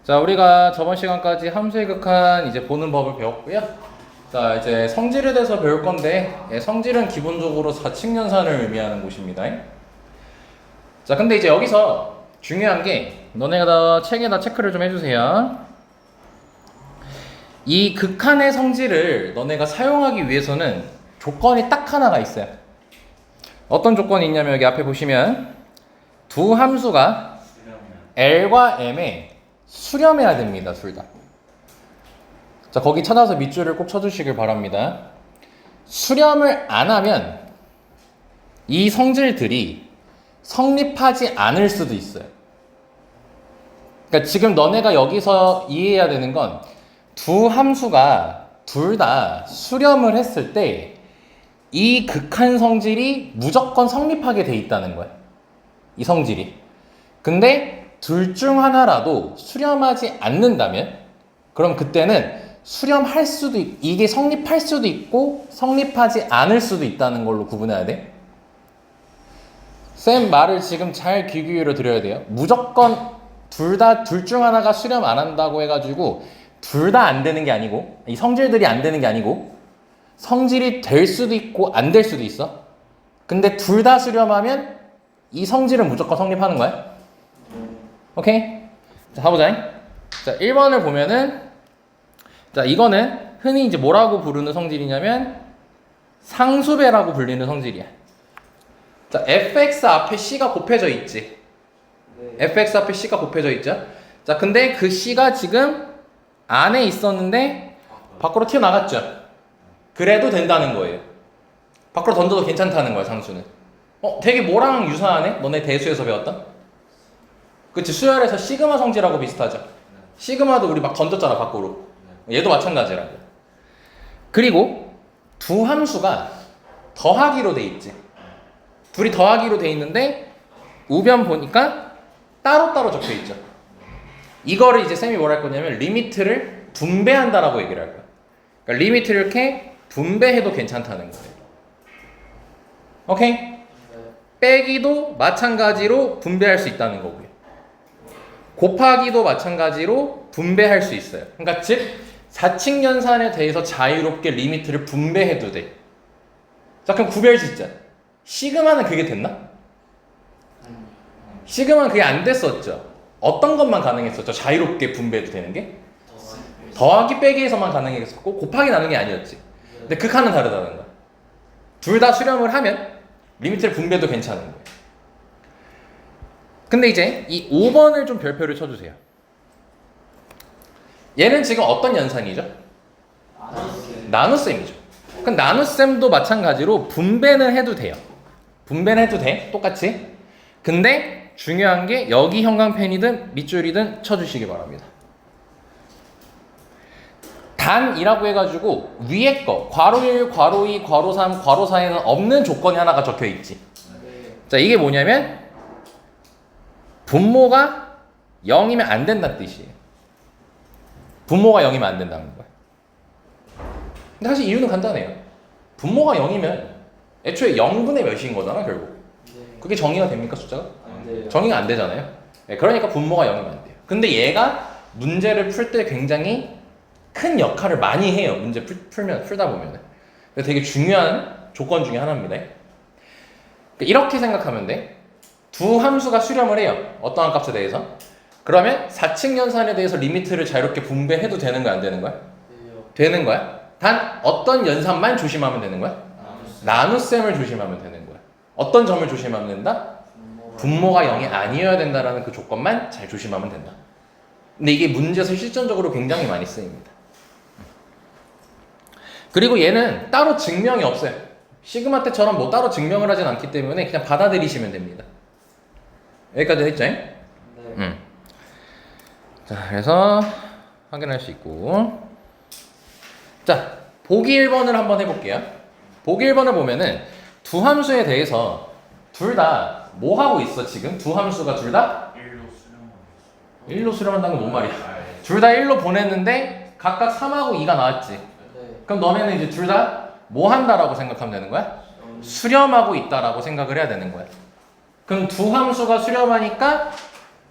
자, 우리가 저번 시간까지 함수의 극한 이제 보는 법을 배웠고요. 자, 이제 성질에 대해서 배울 건데, 성질은 기본적으로 사칙연산을 의미하는 곳입니다. 자, 근데 이제 여기서 중요한 게, 너네가 책에다 체크를 좀 해주세요. 이 극한의 성질을 너네가 사용하기 위해서는 조건이 딱 하나가 있어요. 어떤 조건이 있냐면, 여기 앞에 보시면 두 함수가 L과 M에 수렴해야 됩니다. 둘 다. 자, 거기 찾아서 밑줄을 꼭 쳐주시길 바랍니다. 수렴을 안 하면 이 성질들이 성립하지 않을 수도 있어요. 그러니까 지금 너네가 여기서 이해해야 되는 건 두 함수가 둘 다 수렴을 했을 때 이 극한 성질이 무조건 성립하게 돼 있다는 거예요. 이 성질이. 근데 둘 중 하나라도 수렴하지 않는다면 그럼 그때는 수렴할 수도 이게 성립할 수도 있고 성립하지 않을 수도 있다는 걸로 구분해야 돼. 쌤 말을 지금 잘 귀 기울여 드려야 돼요. 무조건 둘 중 하나가 수렴 안 한다고 해가지고 둘 다 안 되는 게 아니고 이 성질들이 안 되는 게 아니고 성질이 될 수도 있고 안 될 수도 있어. 근데 둘 다 수렴하면 이 성질은 무조건 성립하는 거야. 오케이? 자, 가보자. 자, 1번을 보면은, 자, 이거는 흔히 이제 뭐라고 부르는 성질이냐면, 상수배라고 불리는 성질이야. 자, fx 앞에 c가 곱해져 있지. fx 앞에 c가 곱해져 있죠. 자, 근데 그 c가 지금 안에 있었는데, 밖으로 튀어나갔죠. 그래도 된다는 거예요. 밖으로 던져도 괜찮다는 거야, 상수는. 되게 뭐랑 유사하네? 너네 대수에서 배웠던? 그치, 수열에서 시그마 성질하고 비슷하죠. 시그마도 우리 막 던졌잖아, 밖으로. 얘도 마찬가지라고. 그리고 두 함수가 더하기로 돼 있지. 둘이 더하기로 돼 있는데 우변 보니까 따로따로 적혀 있죠. 이거를 이제 쌤이 뭐라 할 거냐면 리미트를 분배한다라고 얘기를 할 거야. 그러니까 리미트를 이렇게 분배해도 괜찮다는 거예요. 오케이? 빼기도 마찬가지로 분배할 수 있다는 거고요. 곱하기도 마찬가지로 분배할 수 있어요. 그러니까 즉 사칙연산에 대해서 자유롭게 리미트를 분배해도 돼. 자, 그럼 구별 짓자. 시그마는 그게 됐나? 시그마는 그게 안 됐었죠. 어떤 것만 가능했었죠? 자유롭게 분배해도 되는 게? 더하기 빼기에서만 가능했었고 곱하기 나누는 게 아니었지. 근데 극한은 다르다는 거야. 둘 다 수렴을 하면 리미트를 분배도 괜찮은 거예요. 근데 이제 이 5번을 좀 별표를 쳐주세요. 얘는 지금 어떤 연산이죠? 나눗셈이죠. 그럼 나눗셈도 마찬가지로 분배는 해도 돼요. 분배는 해도 돼. 똑같이. 근데 중요한 게 여기 형광펜이든 밑줄이든 쳐주시기 바랍니다. 단이라고 해가지고 위에 거 괄호 1, 괄호 2, 괄호 3, 괄호 4에는 없는 조건이 하나가 적혀 있지. 자, 이게 뭐냐면 분모가 0이면 안 된다는 뜻이에요. 분모가 0이면 안 된다는 거예요. 근데 사실 이유는 간단해요. 분모가 0이면 애초에 0분의 몇인 거잖아, 결국. 그게 정의가 됩니까, 숫자가? 정의가 안 되잖아요. 그러니까 분모가 0이면 안 돼요. 근데 얘가 문제를 풀 때 굉장히 큰 역할을 많이 해요. 문제 풀다 보면. 되게 중요한 조건 중에 하나입니다. 이렇게 생각하면 돼. 두 함수가 수렴을 해요. 어떠한 값에 대해서. 그러면 사칙연산에 대해서 리미트를 자유롭게 분배해도 되는 거야, 안 되는 거야? 되는 거야. 단 어떤 연산만 조심하면 되는 거야? 나눗셈을 조심하면 되는 거야. 어떤 점을 조심하면 된다? 분모가 0이 아니어야 된다라는 그 조건만 잘 조심하면 된다. 근데 이게 문제에서 실전적으로 굉장히 많이 쓰입니다. 그리고 얘는 따로 증명이 없어요. 시그마 때처럼 뭐 따로 증명을 하진 않기 때문에 그냥 받아들이시면 됩니다. 여기까지 했죠? 네. 자, 그래서 확인할 수 있고. 자, 보기 1번을 한번 해볼게요. 보기 1번을 보면은 두 함수에 대해서 둘 다 뭐 하고 있어, 지금? 두 함수가 둘 다? 1로 수렴한다는 건 뭔 말이야? 둘 다 1로 보냈는데 각각 3하고 2가 나왔지. 그럼 너네는 이제 둘 다 뭐 한다라고 생각하면 되는 거야? 수렴하고 있다라고 생각을 해야 되는 거야. 그럼 두 함수가 수렴하니까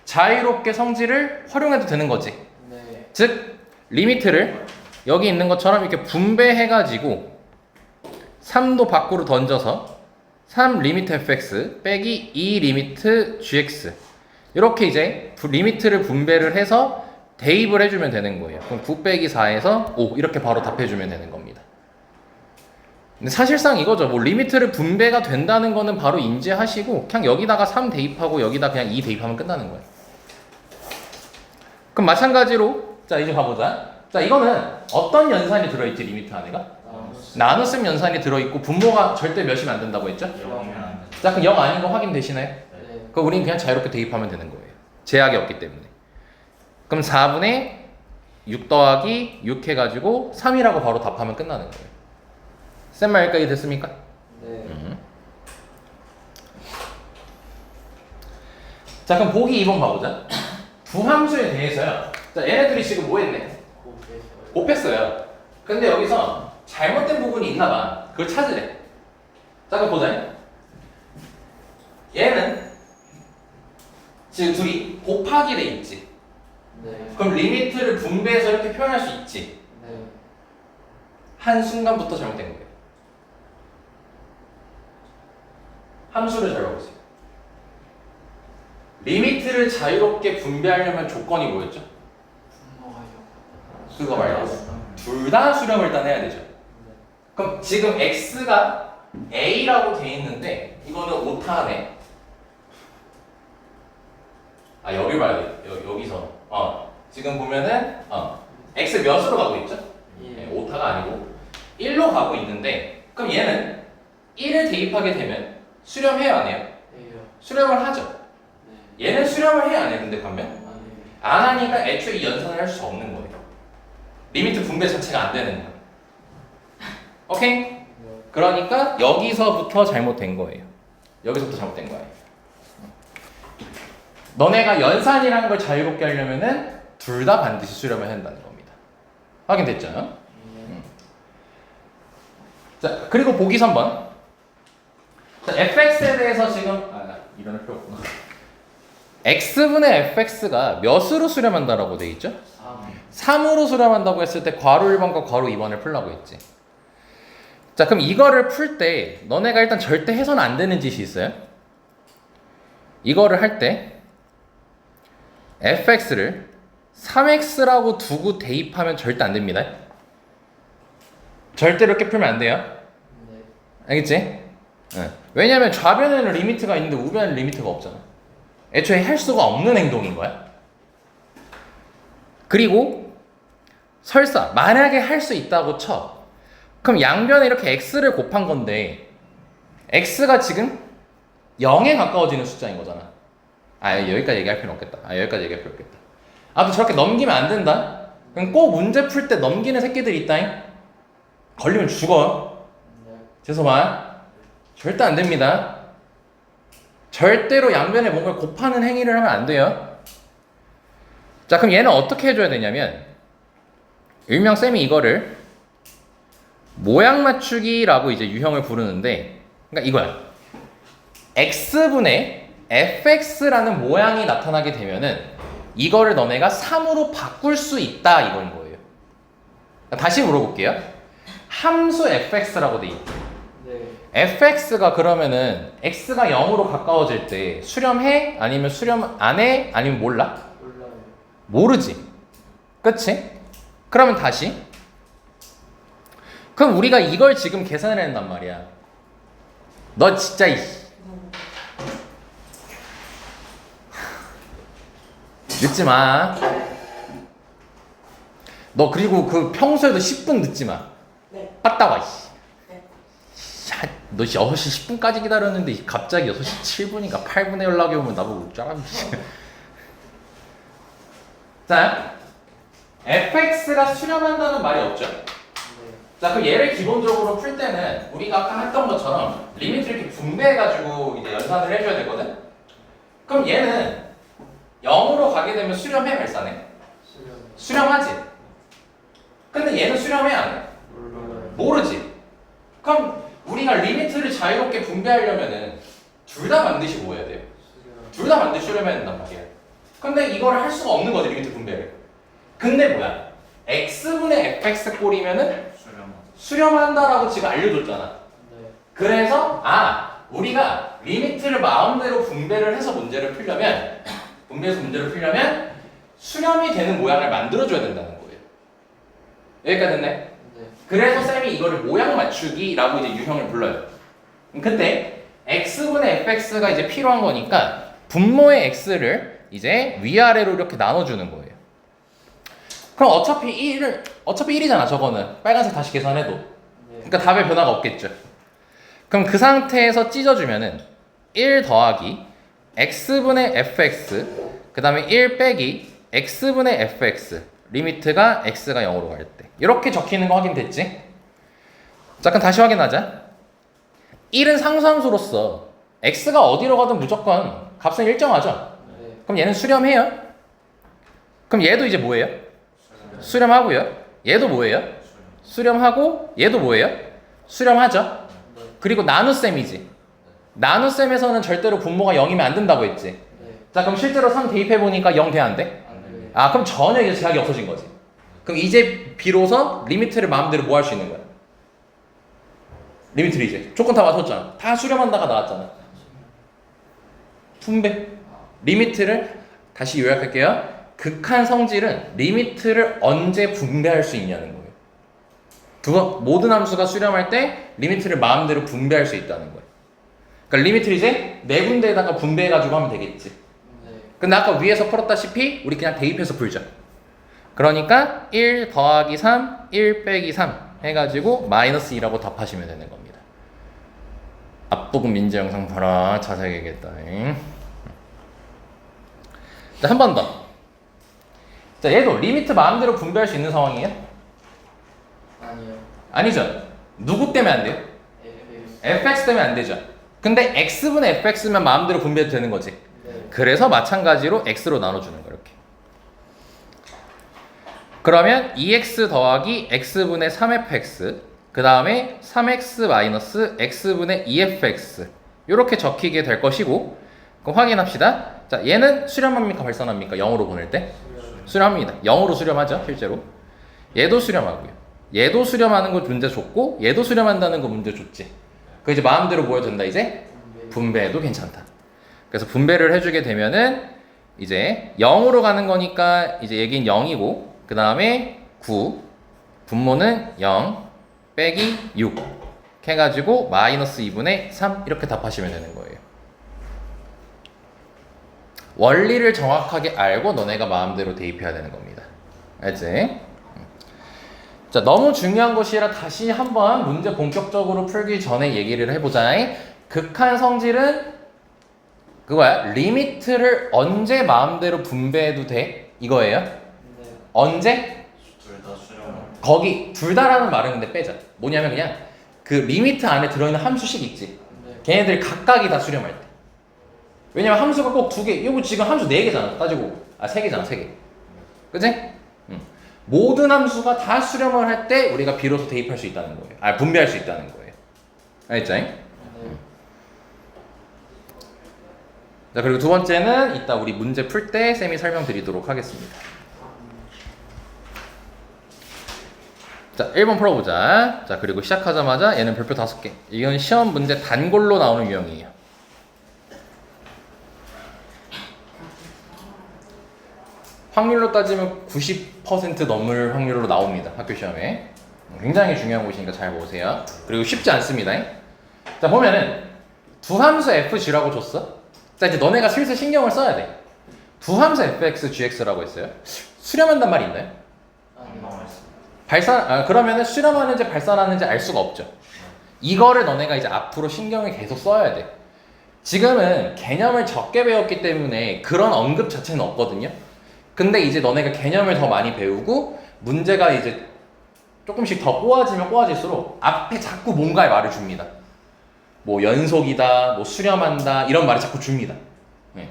자유롭게 성질을 활용해도 되는 거지. 네. 즉 리미트를 여기 있는 것처럼 이렇게 분배해가지고 3도 밖으로 던져서 3 리미트 fx 빼기 2 리미트 gx 이렇게 이제 리미트를 분배를 해서 대입을 해주면 되는 거예요. 그럼 9 빼기 4에서 5 이렇게 바로 답해주면 되는 겁니다. 근데 사실상 이거죠. 뭐 리미트를 분배가 된다는 거는 바로 인지하시고 그냥 여기다가 3 대입하고 여기다 그냥 2 대입하면 끝나는 거예요. 그럼 마찬가지로 자 이제 가보자. 자 이거는 어떤 연산이 들어있지 리미트 안에가? 나눗셈 연산이 들어있고 분모가 절대 몇이면 안 된다고 했죠? 자 그럼 0 아닌 거 확인되시나요? 네. 그럼 우리는 그냥 자유롭게 대입하면 되는 거예요. 제약이 없기 때문에. 그럼 4분의 6 더하기 6 해가지고 3이라고 바로 답하면 끝나는 거예요. 쌤 말까지 됐습니까? 네. 자 그럼 보기 2번 가보자. 두 함수에 대해서요. 자 얘네들이 지금 뭐 했네? 곱했어요. 근데 여기서 잘못된 부분이 있나 봐. 그걸 찾으래. 자 그럼 보자. 얘는 지금 둘이 곱하기 돼 있지. 네. 그럼 리미트를 분배해서 이렇게 표현할 수 있지. 네. 한 순간부터 잘못된 거예요. 함수를 잘 보세요. 리미트를 자유롭게 분배하려면 조건이 뭐였죠? 그거 말고 둘 다 수렴을 일단 해야 되죠. 그럼 지금 x가 a라고 돼 있는데 이거는 오타네. 아 여기 봐야 돼. 여기서 지금 보면은 x 몇으로 가고 있죠? 네, 오타가 아니고 1로 가고 있는데 그럼 얘는 1을 대입하게 되면 수렴해요 안 해요? 수렴을 하죠. 얘는 수렴을 해야 안 해요? 근데 반면 안 하니까 애초에 이 연산을 할 수 없는 거예요. 리미트 분배 자체가 안 되는 거예요. 오케이? 그러니까 여기서부터 잘못된 거예요. 여기서부터 잘못된 거예요. 너네가 연산이라는 걸 자유롭게 하려면은 둘 다 반드시 수렴을 해야 한다는 겁니다. 확인됐죠? 자, 그리고 보기 3번. 자, fx에 대해서 지금 이런 필요 없구나. x분의 fx가 몇으로 수렴한다라고 돼 있죠? 3으로 수렴한다고 했을 때 괄호 1번과 괄호 2번을 풀라고 했지. 자, 그럼 이거를 풀 때 너네가 일단 절대 해서는 안 되는 짓이 있어요. 이거를 할 때 fx를 3x라고 두고 대입하면 절대 안 됩니다. 절대로 이렇게 풀면 안 돼요. 알겠지? 네. 왜냐면 좌변에는 리미트가 있는데 우변에는 리미트가 없잖아. 애초에 할 수가 없는 행동인 거야. 그리고 설사 만약에 할 수 있다고 쳐. 그럼 양변에 이렇게 x를 곱한 건데 x가 지금 0에 가까워지는 숫자인 거잖아. 여기까지 얘기할 필요는 없겠다. 여기까지 얘기할 필요 없겠다. 아무튼 저렇게 넘기면 안 된다. 그럼 꼭 문제 풀 때 넘기는 새끼들이 있다잉. 걸리면 죽어. 죄송한. 절대 안 됩니다. 절대로 양변에 뭔가를 곱하는 행위를 하면 안 돼요. 자, 그럼 얘는 어떻게 해줘야 되냐면 일명 쌤이 이거를 모양 맞추기라고 이제 유형을 부르는데, 그러니까 이거야. x분의 fx라는 모양이 나타나게 되면은 이거를 너네가 3으로 바꿀 수 있다 이건 거예요. 다시 물어볼게요. 함수 fx라고 돼 있죠. fx가 그러면은 x가 0으로 가까워질 때 수렴해? 아니면 수렴 안 해? 아니면 몰라? 몰라요. 모르지. 그치? 그러면 다시. 그럼 우리가 이걸 지금 계산을 한단 말이야. 너 진짜 늦지 마. 너 그리고 그 평소에도 10분 늦지 마. 네. 빠따 와. 네. 야, 너 6시 10분까지 기다렸는데 갑자기 6시 7분인가 8분에 연락이 오면 나보고 짜라미. 자, fx가 수렴한다는 말이 없죠. 자, 그럼 얘를 기본적으로 풀 때는 우리가 아까 했던 것처럼 리미트를 이렇게 분배해가지고 이제 연산을 해줘야 되거든. 그럼 얘는 0으로 가게 되면 수렴해, 발산해? 수렴하지. 근데 얘는 수렴해, 안 해? 모르지. 그럼 우리가 리미트를 자유롭게 분배하려면은 둘 다 반드시 뭐 해야 돼요? 둘 다 반드시 수렴해야 된단 말이야. 근데 이거를 할 수가 없는 거지, 리미트 분배를. 근데 뭐야? x분의 fx 꼴이면은 수렴한다라고 지금 알려줬잖아. 네. 그래서 우리가 리미트를 마음대로 분배를 해서 문제를 풀려면 분배해서 문제를 풀려면 수렴이 되는 모양을 만들어줘야 된다는 거예요. 여기까지 됐네? 네. 그래서 쌤이 이거를 모양 맞추기라고 이제 유형을 불러요. 그때 x분의 fx가 이제 필요한 거니까 분모의 x를 이제 위아래로 이렇게 나눠주는 거예요. 그럼 어차피 1이잖아 저거는. 빨간색 다시 계산해도. 네. 그러니까 답에 변화가 없겠죠. 그럼 그 상태에서 찢어주면은 1 더하기 x분의 fx 그 다음에 1 빼기 x분의 fx 리미트가 x가 0으로 갈 때 이렇게 적히는 거 확인됐지? 자 그럼 다시 확인하자. 1은 상수함수로서 x가 어디로 가든 무조건 값은 일정하죠? 네. 그럼 얘는 수렴해요? 그럼 얘도 이제 뭐예요? 수렴하고요. 얘도 뭐예요? 수렴하고 얘도 뭐예요? 수렴하죠. 그리고 나눗셈이지. 나눗셈에서는 절대로 분모가 0이면 안 된다고 했지. 네. 자 그럼 실제로 3 대입해보니까 0 돼 안 돼? 안 돼. 그럼 전혀 이제 제약이 없어진 거지. 그럼 이제 비로소 리미트를 마음대로 뭐 할 수 있는 거야? 리미트를 이제 조건 다 맞췄잖아. 다 수렴한다가 나왔잖아. 분배. 리미트를 다시 요약할게요. 극한 성질은 리미트를 언제 분배할 수 있냐는 거예요. 그거 모든 함수가 수렴할 때 리미트를 마음대로 분배할 수 있다는 거예요. 그러니까 리미트를 이제 네 군데에다가 분배해가지고 하면 되겠지. 네. 근데 아까 위에서 풀었다시피 우리 그냥 대입해서 풀자. 그러니까 1 더하기 3, 1 빼기 3 해가지고 마이너스 2라고 답하시면 되는 겁니다. 앞부분 민재 영상 봐라. 자세하게 얘기했다. 자, 한 번 더. 자, 얘도 리미트 마음대로 분배할 수 있는 상황이에요? 아니요. 아니죠. 누구 때문에 안 돼요? fx 때문에 안 되죠. 근데 x분의 fx면 마음대로 분배해도 되는 거지. 네. 그래서 마찬가지로 x로 나눠주는 거야 이렇게. 그러면 2x 더하기 x분의 3fx 그 다음에 3x 마이너스 x분의 2fx 이렇게 적히게 될 것이고 그럼 확인합시다. 자 얘는 수렴합니까 발산합니까? 0으로 보낼 때? 수렴합니다. 0으로 수렴하죠 실제로. 얘도 수렴하고요. 얘도 수렴하는 거 문제 줬고 얘도 수렴한다는 거 문제 줬지. 그 이제 마음대로 뭐 해도 된다 이제? 분배해도 괜찮다. 그래서 분배를 해주게 되면은 이제 0으로 가는 거니까 이제 얘긴 0이고 그 다음에 9 분모는 0 빼기 6 해가지고 마이너스 2분의 3 이렇게 답하시면 되는 거예요. 원리를 정확하게 알고 너네가 마음대로 대입해야 되는 겁니다. 알지? 자, 너무 중요한 것이라 다시 한번 문제 본격적으로 풀기 전에 얘기를 해보자. 극한 성질은 그거야. 리미트를 언제 마음대로 분배해도 돼? 이거예요. 네. 언제? 둘 다 수렴. 거기 둘 다라는 말은 근데 빼자. 뭐냐면 그냥 그 리미트 안에 들어있는 함수식 있지. 네. 걔네들 각각이 다 수렴할 때. 왜냐면 함수가 꼭 두 개. 이거 지금 함수 네 개잖아. 따지고 세 개잖아. 세 개. 그치? 모든 함수가 다 수렴을 할 때 우리가 비로소 대입할 수 있다는 거예요. 분배할 수 있다는 거예요. 알겠죠? 네. 자, 그리고 두 번째는 이따 우리 문제 풀 때 쌤이 설명드리도록 하겠습니다. 자, 1번 풀어보자. 자, 그리고 시작하자마자 얘는 별표 5개. 이건 시험 문제 단골로 나오는 유형이에요. 확률로 따지면 90% 넘을 확률로 나옵니다. 학교 시험에. 굉장히 중요한 곳이니까 잘 보세요. 그리고 쉽지 않습니다. 자, 보면은 두 함수 fg라고 줬어. 자, 이제 너네가 슬슬 신경을 써야 돼. 두 함수 fx, gx라고 했어요. 수렴한단 말이 있나요? 안 나와있어. 그러면은 수렴하는지 발산하는지 알 수가 없죠. 이거를 너네가 이제 앞으로 신경을 계속 써야 돼. 지금은 개념을 적게 배웠기 때문에 그런 언급 자체는 없거든요. 근데 이제 너네가 개념을 더 많이 배우고 문제가 이제 조금씩 더 꼬아지면 꼬아질수록 앞에 자꾸 뭔가의 말을 줍니다. 뭐 연속이다, 뭐 수렴한다 이런 말을 자꾸 줍니다. 네.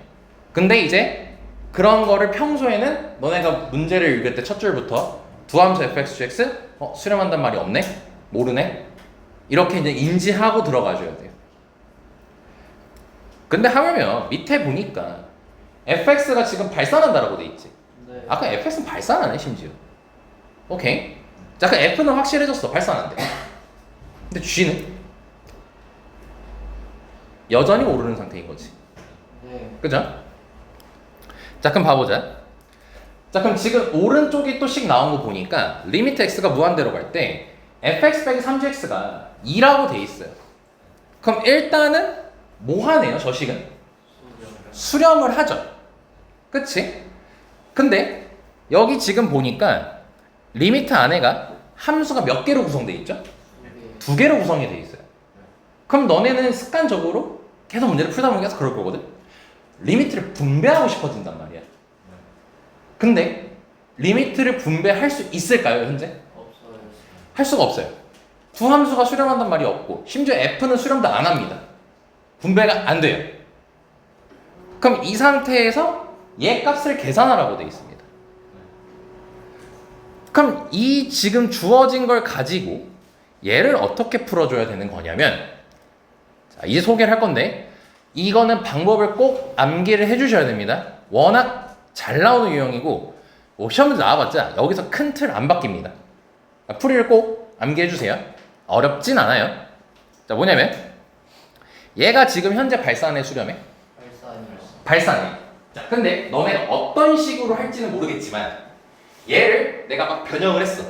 근데 이제 그런 거를 평소에는 너네가 문제를 읽을 때 첫 줄부터 두 함수 fx, gx 수렴한단 말이 없네? 모르네? 이렇게 이제 인지하고 들어가줘야 돼요. 근데 하면 밑에 보니까 fx가 지금 발산한다라고 돼 있지. 네. 아까 fx는 발산하네 심지어. 오케이. 자, 그 f는 확실해졌어. 발산한대. 근데 g는 여전히 오르는 상태인 거지. 네. 그죠? 자, 그럼 봐보자. 자, 그럼 지금 오른쪽이 또 씩 나온 거 보니까 리미트 x가 무한대로 갈 때 fx 빼기 3gx가 2라고 돼 있어요. 그럼 일단은 뭐 하네요, 저 식은? 수렴을 하죠. 그치? 근데 여기 지금 보니까 리미트 안에가 함수가 몇 개로 구성되어 있죠? 네. 2개로 구성이 되어 있어요. 그럼 너네는 습관적으로 계속 문제를 풀다 보면 계속 그럴 거거든? 리미트를 분배하고 싶어진단 말이야. 근데 리미트를 분배할 수 있을까요, 현재? 없어요. 할 수가 없어요. 두 함수가 수렴한단 말이 없고 심지어 f는 수렴도 안 합니다. 분배가 안 돼요. 그럼 이 상태에서 얘 값을 계산하라고 되어 있습니다. 그럼 이 지금 주어진 걸 가지고 얘를 어떻게 풀어줘야 되는 거냐면, 자, 이제 소개를 할 건데 이거는 방법을 꼭 암기를 해주셔야 됩니다. 워낙 잘 나오는 유형이고 뭐 시험에서 나와봤자 여기서 큰 틀 안 바뀝니다. 풀이를 꼭 암기해주세요. 어렵진 않아요. 자, 뭐냐면 얘가 지금 현재 발산해 수렴해? 발산이요. 발산해. 자, 근데 너네가 어떤 식으로 할지는 모르겠지만 얘를 내가 막 변형을 했어.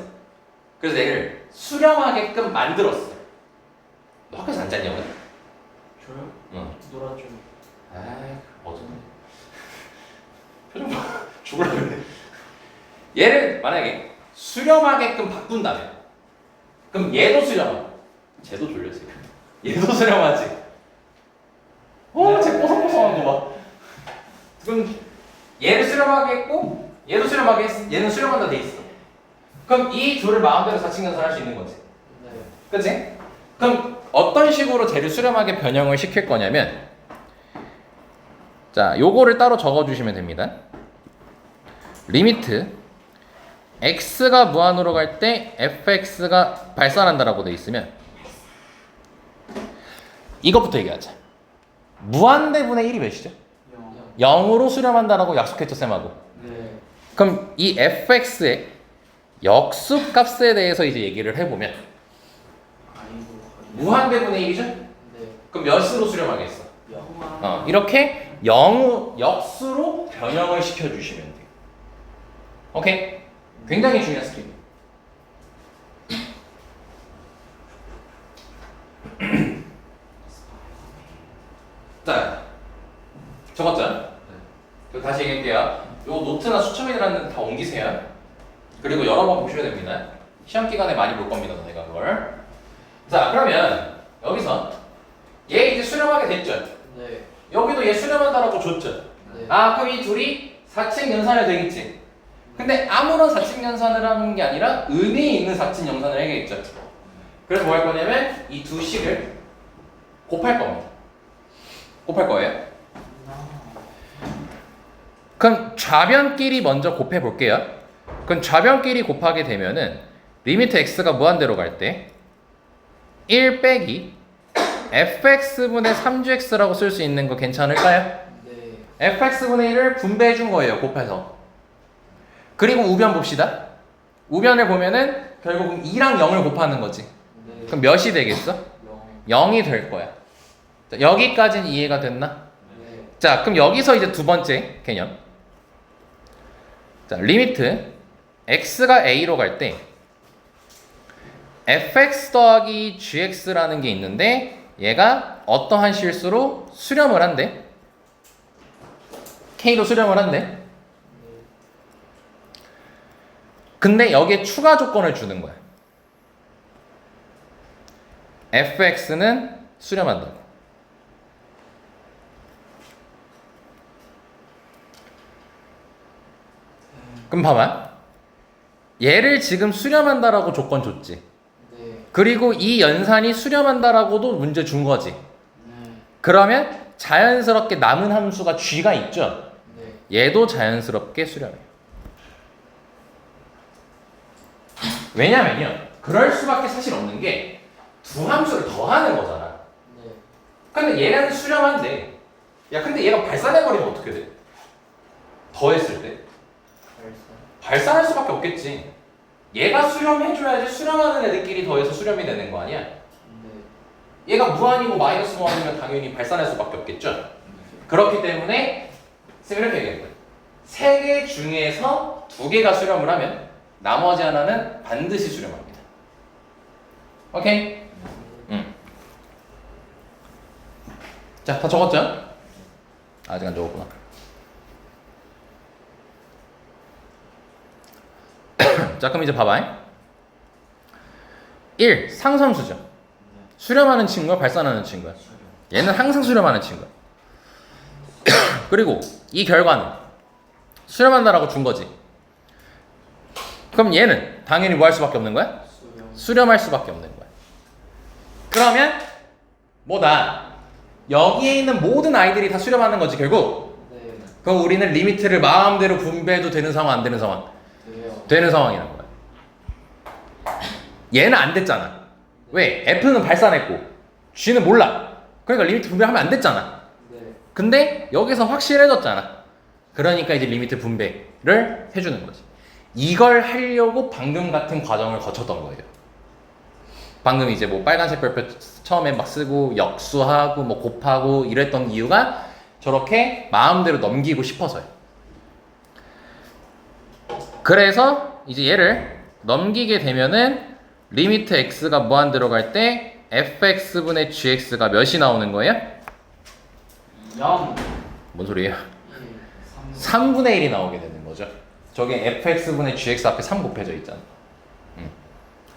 그래서 얘를 수렴하게끔 만들었어. 너 학교에서 안 잤냐 오늘? 저요? 응. 놀았죠. 아이, 어쩌네. 표정 봐. 죽으려고 그래. 얘를 만약에 수렴하게끔 바꾼다면 그럼 얘도 수렴하고 쟤도 졸려 지금. 얘도 수렴하지. 쟤 뽀송뽀송한 거 봐. 그럼 얘를 수렴하겠고 얘도 수렴하게 했, 얘는 수렴한다 돼 있어. 그럼 이 둘을 마음대로 사칭연산할 수 있는 거지. 네. 그치? 그럼 어떤 식으로 쟤를 수렴하게 변형을 시킬 거냐면, 자, 요거를 따로 적어주시면 됩니다. 리미트 x가 무한으로 갈 때 fx가 발산한다라고 돼 있으면 이것부터 얘기하자. 무한대분의 1이 몇이죠? 0. 0으로 수렴한다라고 약속했죠, 쌤하고. 네. 그럼 이 fx의 역수 값에 대해서 이제 얘기를 해보면 아이고. 무한대분의 1이죠? 네. 그럼 몇으로 수렴하겠어? 0. 이렇게 역수로 변형을 시켜주시면 돼요. 오케이? 굉장히 중요한 스킬이에요. 자, 적었죠? 그리고 다시 얘기할게요. 요 노트나 수첩이라는 다 옮기세요. 그리고 여러 번 보셔야 됩니다. 시험 기간에 많이 볼 겁니다, 너네가 그걸. 자, 그러면 여기서 얘 이제 수렴하게 됐죠? 네. 여기도 얘 수렴한다라고 줬죠? 네. 아, 그럼 이 둘이 사칙 연산이 되겠지? 근데 아무런 사칙 연산을 하는 게 아니라 의미 있는 사칙 연산을 해야겠죠? 그래서 뭐 할 거냐면 이 두 식을 곱할 겁니다. 곱할 거예요. 그럼 좌변끼리 먼저 곱해 볼게요. 그럼 좌변끼리 곱하게 되면은 리미트 x가 무한대로 갈 때 1 빼기 fx분의 3gx라고 쓸 수 있는 거 괜찮을까요? 네. fx분의 1을 분배해 준 거예요, 곱해서. 그리고 우변 봅시다. 우변을 보면은 결국 2랑 0을 곱하는 거지. 네. 그럼 몇이 되겠어? 0. 0이 될 거야. 자, 여기까지는 이해가 됐나? 네. 자, 그럼 여기서 이제 두 번째 개념. 자, 리미트 x가 a로 갈 때 fx 더하기 gx라는 게 있는데 얘가 어떠한 실수로 수렴을 한대? k로 수렴을 한대. 근데 여기에 추가 조건을 주는 거야. fx는 수렴한다고. 그럼 봐봐. 얘를 지금 수렴한다라고 조건 줬지. 네. 그리고 이 연산이 수렴한다라고도 문제 준 거지. 네. 그러면 자연스럽게 남은 함수가 g가 있죠. 네. 얘도 자연스럽게 수렴해요. 왜냐면요, 그럴 수밖에 사실 없는 게 두 함수를 더하는 거잖아. 네. 근데 얘는 수렴한데, 야 근데 얘가 발산해버리면 어떻게 돼? 더했을 때 발사. 발산할 수밖에 없겠지. 얘가 수렴해줘야지 수렴하는 애들끼리 더해서 수렴이 되는 거 아니야? 네. 얘가 무한이고 마이너스 무한이면 당연히 발산할 수밖에 없겠죠. 그렇기 때문에 쌤 이렇게 얘기한 거예요. 3개 중에서 2개가 수렴을 하면 나머지 하나는 반드시 수렴합니다. 오케이? 자, 다 적었죠? 아직 안 적었구나. 자, 그럼 이제 봐봐. 1. 상선수죠. 수렴하는 친구야, 발산하는 친구야? 얘는 항상 수렴하는 친구야. 그리고 이 결과는 수렴한다라고 준 거지. 그럼 얘는 당연히 뭐 할 수밖에 없는 거야? 수렴. 수렴할 수밖에 없는 거야. 그러면 뭐다? 여기에 있는 모든 아이들이 다 수렴하는 거지 결국. 네. 그럼 우리는 리미트를 마음대로 분배해도 되는 상황 안 되는 상황? 돼요. 되는 상황이란 거야. 얘는 안 됐잖아. 왜? F는 발산했고 G는 몰라. 그러니까 리미트 분배하면 안 됐잖아. 네. 근데 여기서 확실해졌잖아. 그러니까 이제 리미트 분배를 해주는 거지. 이걸 하려고 방금 같은 과정을 거쳤던 거예요. 방금 이제 뭐 빨간색 별표 처음에 막 쓰고 역수하고 뭐 곱하고 이랬던 이유가 저렇게 마음대로 넘기고 싶어서요. 그래서 이제 얘를 넘기게 되면은 리미트 x가 무한 들어갈 때 fx분의 gx가 몇이 나오는 거예요? 0. 뭔 소리예요? 1. 3. 3분의 1이 나오게 되는 거죠. 저게 fx분의 gx 앞에 3 곱해져 있잖아.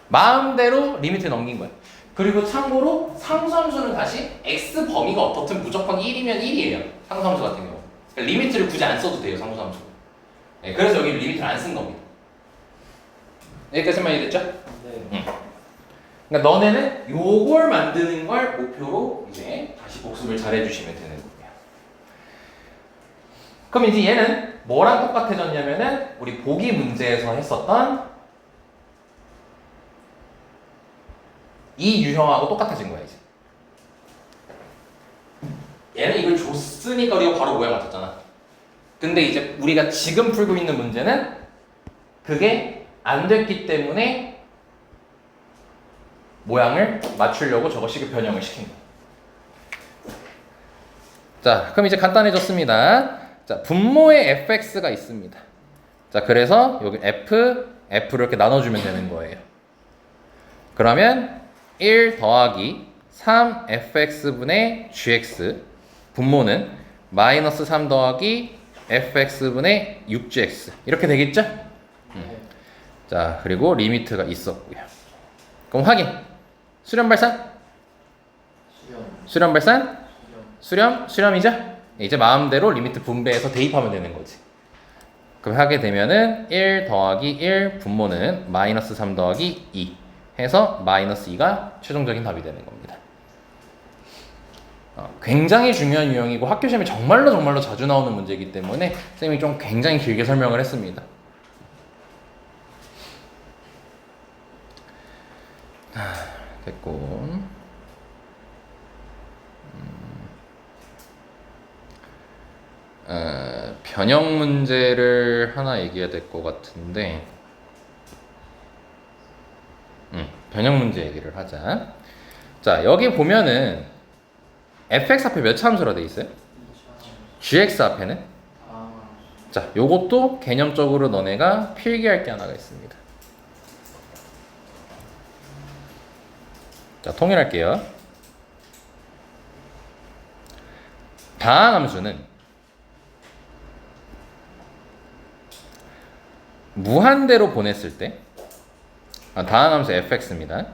마음대로 리미트 넘긴 거야. 그리고 참고로 상수함수는 다시 x 범위가 어떻든 무조건 1이면 1이에요. 상수함수 같은 경우. 그러니까 리미트를 굳이 안 써도 돼요, 상수함수. 네, 그래서 여기 리미트를 안 쓴 겁니다. 여기까지만 이해됐죠? 네. 그러니까 너네는 요걸 만드는 걸 목표로 이제 다시 복습을 잘 해주시면 되는 거예요. 그럼 이제 얘는 뭐랑 똑같아졌냐면은 우리 보기 문제에서 했었던 이 유형하고 똑같아진 거야 이제. 얘는 이걸 줬으니까 우리가 바로 모양 맞췄잖아. 근데 이제 우리가 지금 풀고 있는 문제는 그게 안 됐기 때문에 모양을 맞추려고 저거식을 변형을 시킨 거야. 자, 그럼 이제 간단해졌습니다. 자, 분모에 fx가 있습니다. 자, 그래서 여기 f를 이렇게 나눠주면 되는 거예요. 그러면 1 더하기 3fx분의 gx 분모는 마이너스 3 더하기 fx분의 6gx 이렇게 되겠죠? 네. 자, 그리고 리미트가 있었고요. 그럼 확인. 수렴 발산? 수렴. 수렴 발산? 수렴이죠? 이제 마음대로 리미트 분배해서 대입하면 되는 거지. 그럼 하게 되면은 1 더하기 1 분모는 마이너스 3 더하기 2 해서 마이너스 2가 최종적인 답이 되는 겁니다. 굉장히 중요한 유형이고 학교 시험에 정말로 자주 나오는 문제이기 때문에 쌤이 좀 굉장히 길게 설명을 했습니다. 됐고, 변형 문제를 하나 얘기해야 될 것 같은데, 변형 문제 얘기를 하자. 자, 여기 보면은 fx 앞에 몇 참수로 돼 있어요? gx 앞에는? 아. 자, 요것도 개념적으로 너네가 필기할 게 하나가 있습니다. 자, 통일할게요. 다항함수는 무한대로 보냈을 때 다항함수 fx입니다.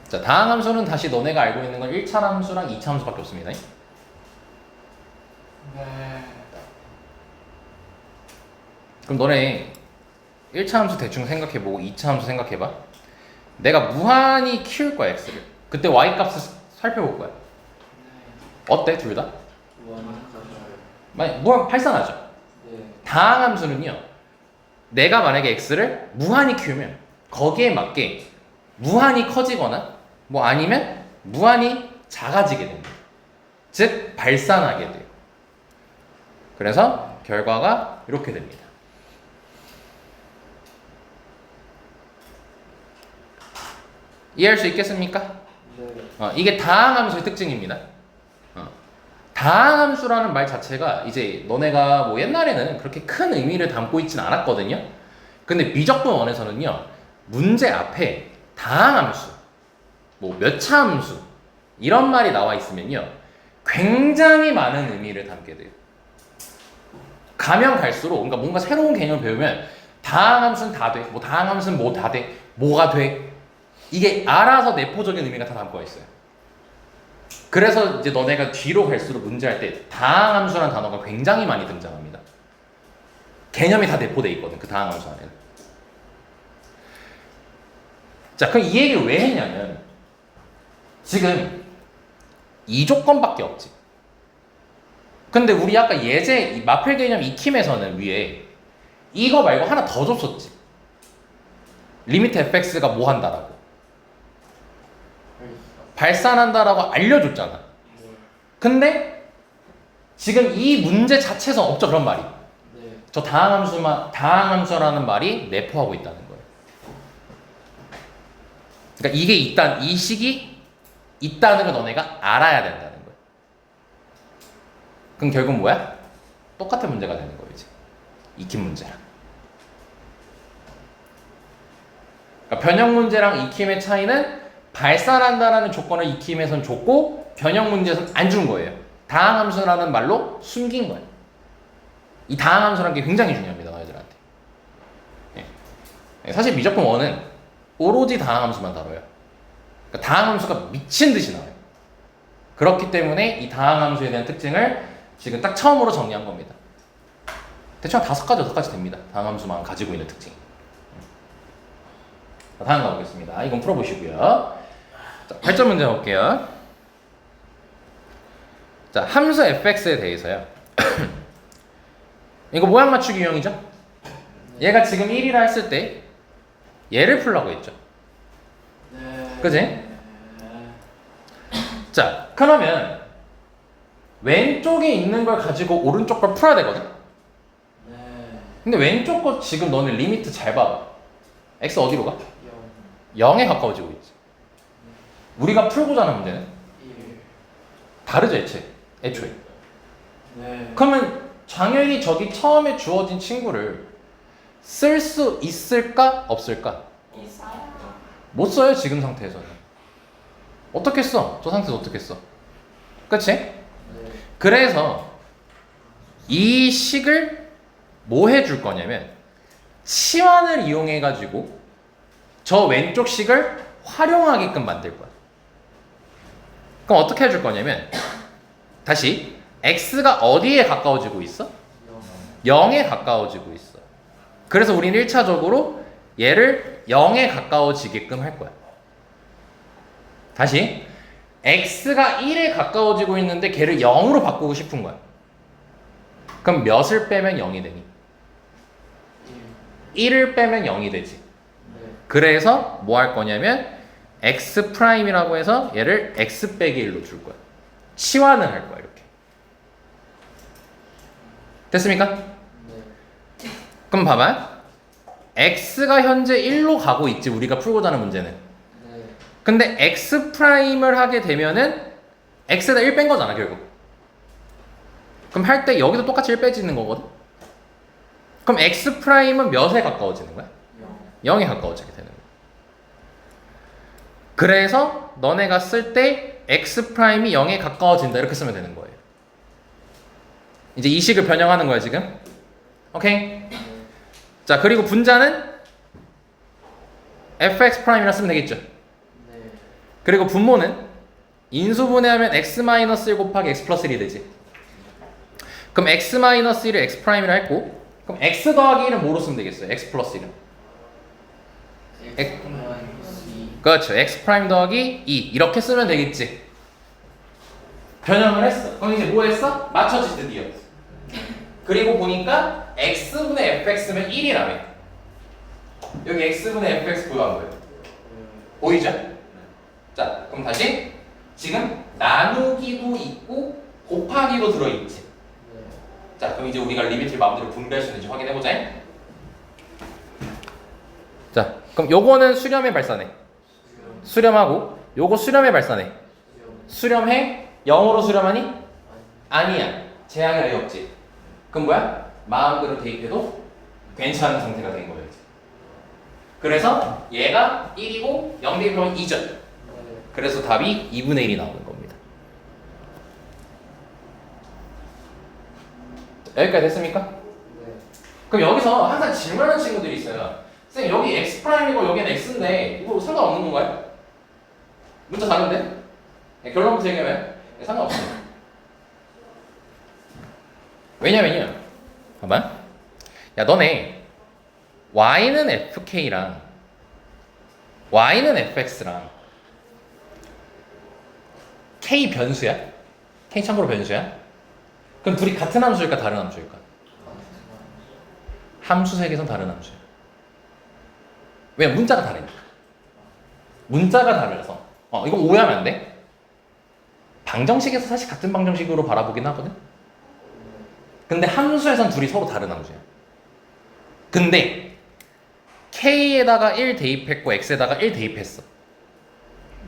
자, 다항함수는 다시 너네가 알고 있는 건 1차 함수랑 2차 함수밖에 없습니다. 네. 그럼 너네 1차 함수 대충 생각해보고 2차 함수 생각해봐. 내가 무한히 키울 거야, x를. 그때 y 값을 살펴볼 거야. 어때, 둘 다? 무한 발산하죠. 네. 다항함수는요, 내가 만약에 x를 무한히 키우면 거기에 맞게 무한히 커지거나 뭐 아니면 무한히 작아지게 됩니다. 즉 발산하게 돼요. 그래서 결과가 이렇게 됩니다. 이해할 수 있겠습니까? 네. 이게 다항함수의 특징입니다. 다항함수라는 말 자체가 이제 너네가 뭐 옛날에는 그렇게 큰 의미를 담고 있지는 않았거든요. 근데 미적분 원에서는요, 문제 앞에 다항함수, 뭐 몇차함수 이런 말이 나와 있으면요, 굉장히 많은 의미를 담게 돼요. 가면 갈수록, 그러니까 뭔가 새로운 개념을 배우면 다항함수는 다 돼, 뭐 다항함수는 뭐 다 돼, 뭐가 돼, 이게 알아서 내포적인 의미가 다 담고 있어요. 그래서 이제 너네가 뒤로 갈수록 문제할 때 다항함수라는 단어가 굉장히 많이 등장합니다. 개념이 다 내포돼 있거든, 그 다항함수 안에는. 자, 그럼 이 얘기를 왜 했냐면 지금 이 조건밖에 없지. 근데 우리 아까 예제 마필 개념 익힘에서는 위에 이거 말고 하나 더 줬었지. 리미트 fx가 뭐 한다라고, 발산한다라고 알려줬잖아. 근데 지금 이 문제 자체에서 없죠, 그런 말이. 네. 저 다항함수라는 말이 내포하고 있다는 거예요. 그러니까 이게 이 식이 있다는 걸 너네가 알아야 된다는 거예요. 그럼 결국 뭐야? 똑같은 문제가 되는 거예요, 이제. 익힘 문제랑. 그러니까 변형 문제랑 익힘의 차이는 발산한다라는 조건을 익힘에선 줬고 변형 문제에서는 안 준 거예요. 다항함수라는 말로 숨긴 거예요. 이 다항함수라는 게 굉장히 중요합니다, 너희들한테. 예. 사실 미적분 1은 오로지 다항함수만 다뤄요. 그러니까 다항함수가 미친 듯이 나와요. 그렇기 때문에 이 다항함수에 대한 특징을 지금 딱 처음으로 정리한 겁니다. 대충 한 5가지, 6가지 됩니다. 다항함수만 가지고 있는 특징. 자, 다음 가보겠습니다. 이건 풀어보시고요. 자, 8점 문제 볼게요. 자, 함수 fx에 대해서요. 이거 모양 맞추기 유형이죠? 얘가 지금 1이라 했을 때 얘를 풀라고 했죠. 네. 그지? 네. 자, 그러면 왼쪽에 있는 걸 가지고 오른쪽 걸 풀어야 되거든? 네. 근데 왼쪽 거 지금 너는 리미트 잘 봐봐. x 어디로 가? 0. 0에 가까워지고 있지. 우리가 풀고자 하는 문제는 1. 다르죠, 애초에. 네. 그러면 당연히 저기 처음에 주어진 친구를 쓸 수 있을까? 없을까? 있어요. 못 써요, 지금 상태에서는. 어떻게 써? 저 상태에서 어떻게 써? 그치? 네. 그래서 이 식을 뭐 해줄 거냐면 치환을 이용해 가지고 저 왼쪽 식을 활용하게끔 만들 거야. 그럼 어떻게 해줄 거냐면 다시 x가 어디에 가까워지고 있어? 0에 가까워지고 있어. 그래서 우리는 1차적으로 얘를 0에 가까워지게끔 할 거야. 다시 x가 1에 가까워지고 있는데 걔를 0으로 바꾸고 싶은 거야. 그럼 몇을 빼면 0이 되니? 1을 빼면 0이 되지. 네. 그래서 뭐 할 거냐면 x 프라임이라고 해서 얘를 x 빼기 1로 줄 거야. 치환을 할 거야, 이렇게. 됐습니까? 네. 그럼 봐봐. x가 현재 1로 가고 있지, 우리가 풀고자 하는 문제는. 네. 근데 x 프라임을 하게 되면은 x에다 1 뺀 거잖아, 결국. 그럼 할 때 여기도 똑같이 1 빼지는 거거든. 그럼 x 프라임은 몇에 가까워지는 거야? 0. 0에 가까워지게 되는 거야. 그래서 너네가 쓸 때 x 프라임이 0에 가까워진다, 이렇게 쓰면 되는 거예요. 이제 이 식을 변형하는 거야, 지금. 오케이? 자, 그리고 분자는 fx 프라임이라 쓰면 되겠죠. 네. 그리고 분모는 인수분해하면 x-1 곱하기 x 플러스 1이 되지. 그럼 x-1을 x 프라임이라 했고, 그럼 x 더하기 1은 뭐로 쓰면 되겠어요? x 플러스 1은. X 마이너스 2. 그렇죠. x 프라임 더하기 2 이렇게 쓰면 되겠지. 변형을 했어. 그럼 이제 뭐 했어? 맞춰지 드디어. 그리고 보니까 x분의 fx면 1이라며. 여기 x분의 fx 보여안 보여? 보이죠? 자, 그럼 다시 지금 나누기도 있고 곱하기로 들어있지. 네. 자, 그럼 이제 우리가 리미트를 마음대로 분배할 수 있는지 확인해보자. 자, 그럼 요거는 수렴의 발산해. 수렴하고 요거 수렴의 발산해. 수렴해? 0으로 수렴하니? 아니야. 제약이 아예 없지. 그럼 뭐야? 마음대로 대입해도 괜찮은 상태가 된 거예요. 그래서 얘가 1이고 0 대입하면 2죠. 네. 그래서 답이 2분의 1이 나오는 겁니다. 여기까지 됐습니까? 네. 그럼 여기서 항상 질문하는 친구들이 있어요. 선생님 여기 X'이고 여기는 X인데 이거 상관없는 건가요? 문자 다른데? 네, 결론부터 얘기하면 네, 상관없어요. 왜냐면요. 봐봐. 야 너네 Y는 FK랑 Y는 FX랑 K 변수야? K 참고로 변수야? 그럼 둘이 같은 함수일까 다른 함수일까? 함수 색에선 다른 함수야. 왜? 문자가 다르니까. 문자가 달라서. 이거 오해하면 안 돼. 방정식에서 사실 같은 방정식으로 바라보긴 하거든. 근데 함수에선 둘이 서로 다른 함수야. 근데 K에다가 1 대입했고 X에다가 1 대입했어.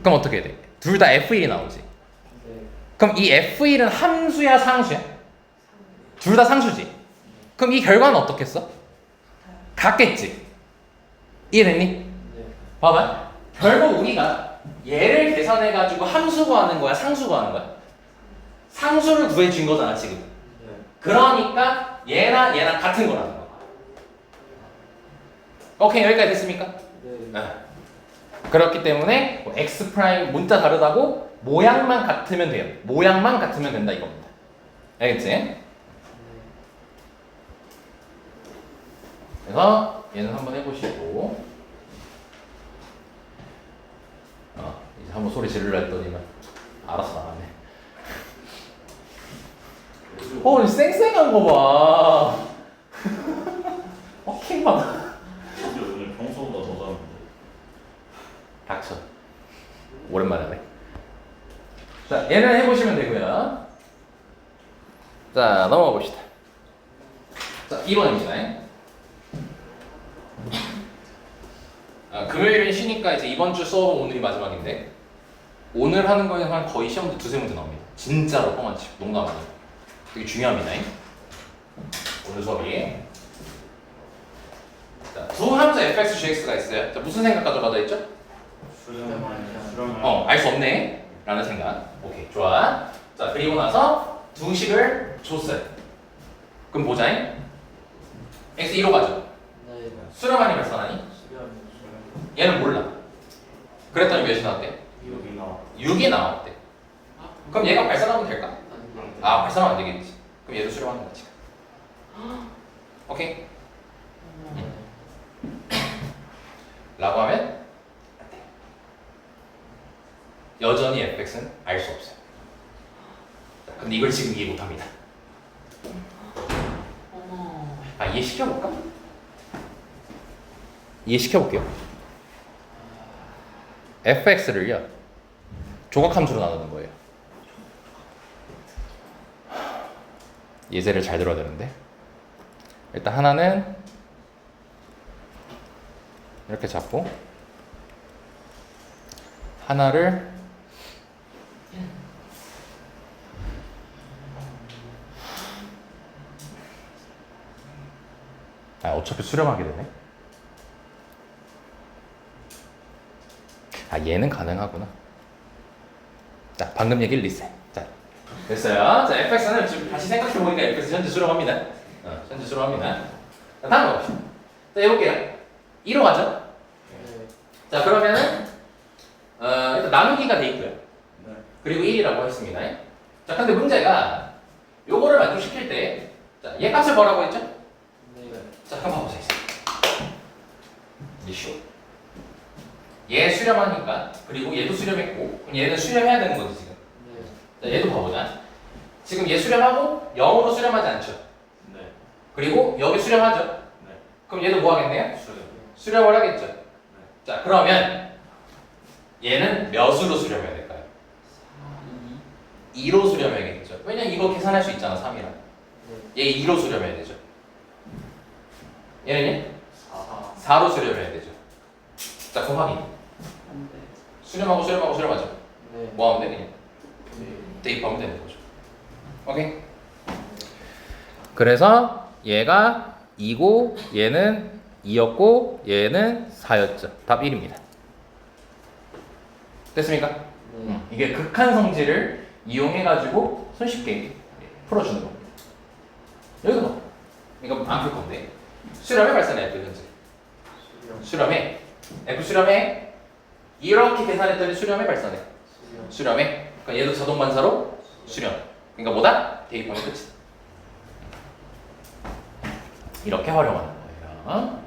그럼 어떻게 돼? 둘 다 F1이 나오지. 네. 그럼 이 F1은 함수야 상수야? 둘 다 상수지. 그럼 이 결과는 어떻겠어? 같겠지. 이해됐니? 네. 봐봐. 결국 우리가 얘를 계산해가지고 함수 구하는 거야? 상수 구하는 거야? 상수를 구해준 거잖아 지금. 네. 그러니까 얘랑 같은 거라는 거야. 오케이 여기까지 됐습니까? 네. 그렇기 때문에 뭐 X 프라임 문자 다르다고 모양만 같으면 돼요. 모양만 같으면 된다 이겁니다. 알겠지? 그래서 얘는 한번 해보시고 이제 한번 소리 지르려 했더니만 알았어 나가네. 쌩쌩한 거 봐. 킹받아. 근데 오늘 평소보다 더 자는데. 닥쳐. 오랜만에 하네. 자, 얘는 해보시면 되고요. 자, 넘어가 봅시다. 자, 2번입니다. 금요일은 쉬니까 이제 이번 주 수업은 오늘이 마지막인데 오늘 하는 거에는 한 거의 시험도 두세 문제 나옵니다. 진짜로 뻥아치 농담 아니에요. 되게 중요합니다. 오늘 수업이. 자, 두 함수 fx, gx가 있어요. 자, 무슨 생각 가져가져 있죠? 수렴을 알 수 없네 라는 생각. 오케이 좋아. 자 그리고 나서 두 식을 줬어요. 그럼 보자. x 2로 가죠. 네. 수렴하니 발산하니? 수렴. 얘는 몰라. 그랬더니 몇이 나왔대? 여기 나 6이 나왔대. 그럼 얘가 발산하면 될까? 안 돼. 발산하면 안 되겠지. 그럼 얘도 수렴하는 거지. 오케이 라고 하면 안 돼. 여전히 fx는 알 수 없어요. 자, 근데 이걸 지금 이해 못합니다. 이해시켜볼까? 이해시켜볼게요. fx를요 조각함수로 나누는 거예요. 예제를 잘 들어야 되는데 일단 하나는 이렇게 잡고 하나를 어차피 수렴하게 되네. 얘는 가능하구나. 자, 방금 얘기를 리셋. 자, 됐어요. 자, fx는 지금 다시 생각해보니까 fx 현재 수렴합니다. 현재 수렴합니다. 자, 다음 봅시다. 자, 해볼게요. 2로 가죠. 네. 자, 그러면은 일단 나누기가 돼 있고요. 네. 그리고 1이라고 했습니다. 자, 근데 문제가 요거를 만족시킬 때 자, 얘 값을 뭐라고 했죠? 네. 자, 한번 봐보세요. 이슈. 얘 수렴하니까 그리고 얘도 수렴했고 그럼 얘는 수렴해야 되는 거지 지금. 네. 자, 얘도 봐보자. 지금 얘 수렴하고 0으로 수렴하지 않죠. 네. 그리고 여기 수렴하죠. 네. 그럼 얘도 뭐 하겠네요? 수렴. 수렴을 하겠죠. 자, 그러면 얘는 몇으로 수렴해야 될까요? 2로 수렴해야겠죠. 되겠죠. 왜냐면 이거 계산할 수 있잖아 3이랑. 얘 2로 수렴해야 되죠. 얘는요? 4로 수렴해야 되죠. 자 그럼 확인. 한대 수렴하고 수렴하고 수렴하죠. 네. 뭐 하면 돼 그냥? 네. 대입하면 되는 거죠. 오케이? 그래서 얘가 2고 얘는 2였고 얘는 4였죠. 답 1입니다. 됐습니까? 네. 이게 극한 성질을 이용해가지고 손쉽게 풀어주는 겁니다. 여기서 봐. 이거 안 풀 건데. 수렴해 발산해 F 현재. 수렴 수렴해. F 수렴해. 이렇게 계산했더니 수렴해 발산해. 수렴 수렴해. 그러니까 얘도 자동 반사로 수렴. 그러니까 뭐다? 대입하면 끝이다. 이렇게 활용하는 거예요.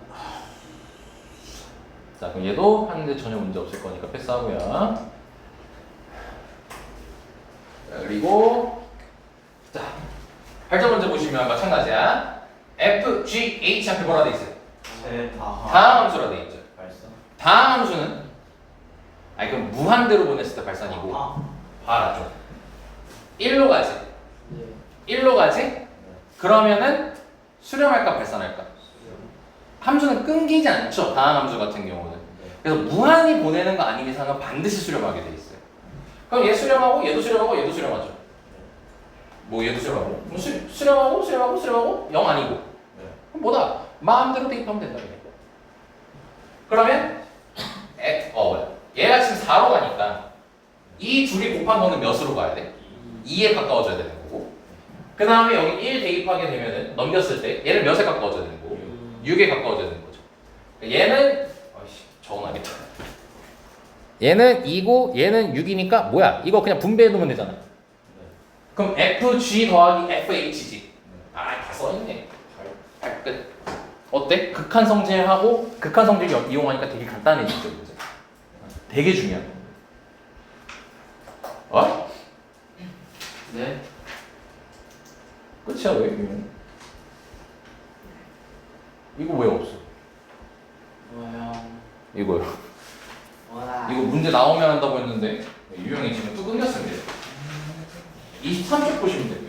자, 그럼 얘도 하는데 전혀 문제 없을 거니까 패스하고요. 자, 그리고 자, 8점 문제 보시면 마찬가지야. F, G, H 앞에 뭐라 돼 있어요? 다항 함수라 돼 있죠. 발사. 다항 함수는 아니 그럼 무한대로 보냈을 때 발산이고 봐라 좀 1로 가지. 네. 1로 가지? 그러면은 수렴할까 발산할까? 수렴 함수는 끊기지 않죠. 다항 함수 같은 경우는. 그래서 무한히 보내는 거 아닌 이상은 반드시 수렴하게 돼 있어요. 그럼 얘 수렴하고 얘도 수렴하고 얘도 수렴하죠. 뭐 얘도 수렴하고 그럼 수렴하고 0 아니고 그럼 뭐다? 마음대로 대입하면 된다 그냥. 그러면 얘가 지금 4로 가니까 이 둘이 곱한 거는 몇으로 가야 돼? 2에 가까워져야 되는 거고 그 다음에 여기 1 대입하게 되면은 넘겼을 때 얘는 몇에 가까워져야 되는 거고 6에 가까워져야 되는 거죠. 얘는 적어놔야겠다. 얘는 2고 얘는 6이니까 뭐야? 이거 그냥 분배해 놓으면 되잖아. 그럼 FG 더하기 FH지. 다 써있네. 끝. 어때? 극한 성질하고 극한 성질 이용하니까 되게 간단해지죠. 이제. 되게 중요한. 어? 네. 끝이야 왜? 이거 왜 없어? 뭐요? 이거요. 와. 이거 문제 나오면 한다고 했는데 유형이 지금 또 끊겼습니다. 23쪽 보시면 되고요.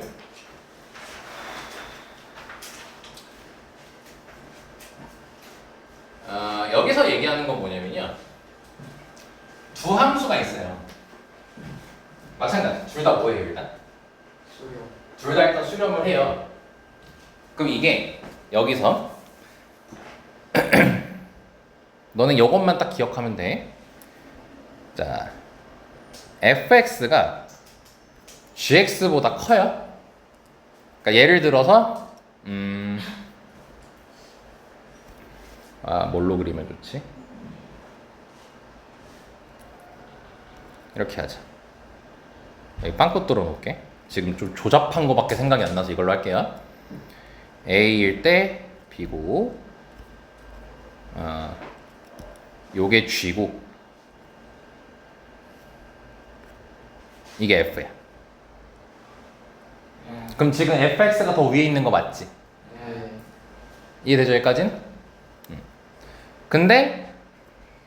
여기서 얘기하는 건 뭐냐면요. 두 함수가 있어요. 마찬가지. 둘 다 뭐예요 일단? 수렴 둘 다 일단 수렴을 해요. 그럼 이게 여기서 너는 이것만 딱 기억하면 돼. 자, fx가 gx보다 커요. 그러니까 예를 들어서 뭘로 그리면 좋지? 이렇게 하자. 여기 빵꾸 뚫어 놓을게. 지금 좀 조잡한 거밖에 생각이 안 나서 이걸로 할게요. A일 때 B고, 요게 G고, 이게 F야. 그럼 지금 fx가 더 위에 있는 거 맞지? 네. 이해되죠 여기까지는? 근데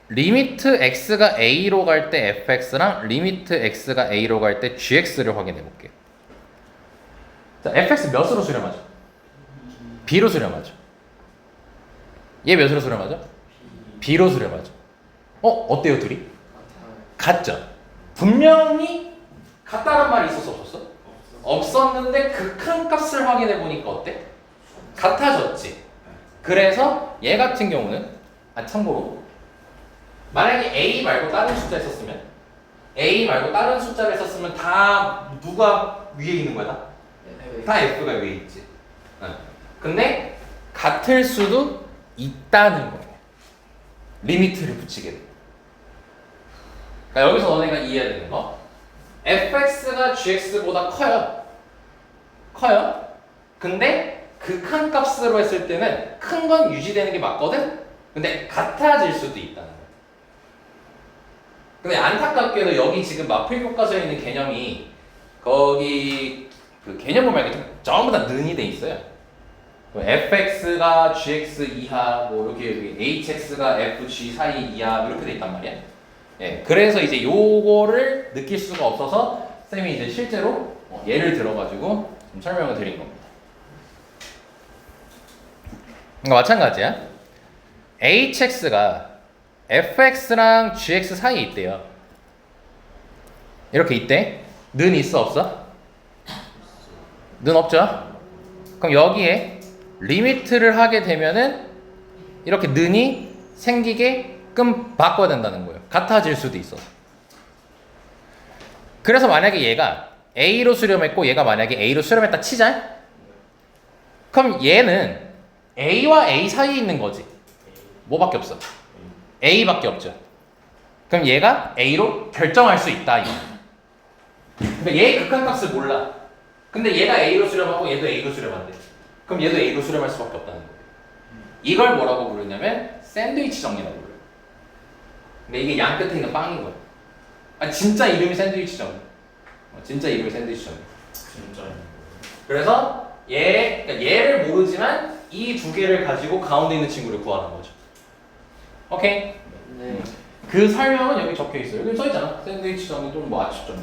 리미트 x가 a로 갈 때 fx랑 리미트 x가 a로 갈 때 gx를 확인해 볼게요. 자, fx 몇으로 수렴하죠? b로 수렴하죠. 얘 몇으로 수렴하죠? b로 수렴하죠. 어때요 둘이? 같아요. 같죠? 분명히 같다란 말이 있었어 없었어? 없었는데 극한 값을 확인해 보니까 어때? 같아졌지. 그래서 얘 같은 경우는 참고로 만약에 a 말고 다른 숫자 있었으면 a 말고 다른 숫자를 썼으면 다 누가 위에 있는 거야? 다 f가 위에 있지. 근데 같을 수도 있다는 거예요. 리미트를 붙이게 돼. 그러니까 여기서 너네가 이해해야 되는 거 fx가 gx보다 커요. 근데 극한 값으로 했을 때는 큰 건 유지되는 게 맞거든? 근데 같아질 수도 있다는 거야. 근데 안타깝게도 여기 지금 마필 교과서에 있는 개념이 거기 그 개념 보면 전부 다 는이 돼 있어요. fx가 gx 이하, 뭐 이렇게 hx가 fg 사이 이하 이렇게 돼 있단 말이야. 예, 그래서 이제 요거를 느낄 수가 없어서 쌤이 이제 실제로 예를 들어가지고 좀 설명을 드린 겁니다. 그러니까 마찬가지야. hx가 fx랑 gx 사이에 있대요. 이렇게 있대. 는 있어 없어? 는 없죠? 그럼 여기에 리미트를 하게 되면은 이렇게 는이 생기게끔 바꿔야 된다는 거예요. 같아질 수도 있어서. 그래서 만약에 얘가 A로 수렴했고 얘가 만약에 A로 수렴했다 치자. 그럼 얘는 A와 A 사이에 있는 거지. 뭐밖에 없어? A밖에 없죠. 그럼 얘가 A로 결정할 수 있다. 이거. 그러니까 얘의 극한값을 몰라. 근데 얘가 A로 수렴하고 얘도 A로 수렴한대. 그럼 얘도 A로 수렴할 수밖에 없다는 거예요. 이걸 뭐라고 부르냐면 샌드위치 정리라고 불러요. 근데 이게 양 끝에 있는 빵인 거예요. 아 진짜 이름이 샌드위치 정리. 진짜 이름이 샌드위치 정리. 진짜. 그래서 그러니까 얘를 모르지만 이 두 개를 가지고 가운데 있는 친구를 구하는 거죠. 오케이? 네. 그 설명은 여기 적혀 있어요. 여기 써 있잖아. 샌드위치 정리 또는 뭐 압축 정리.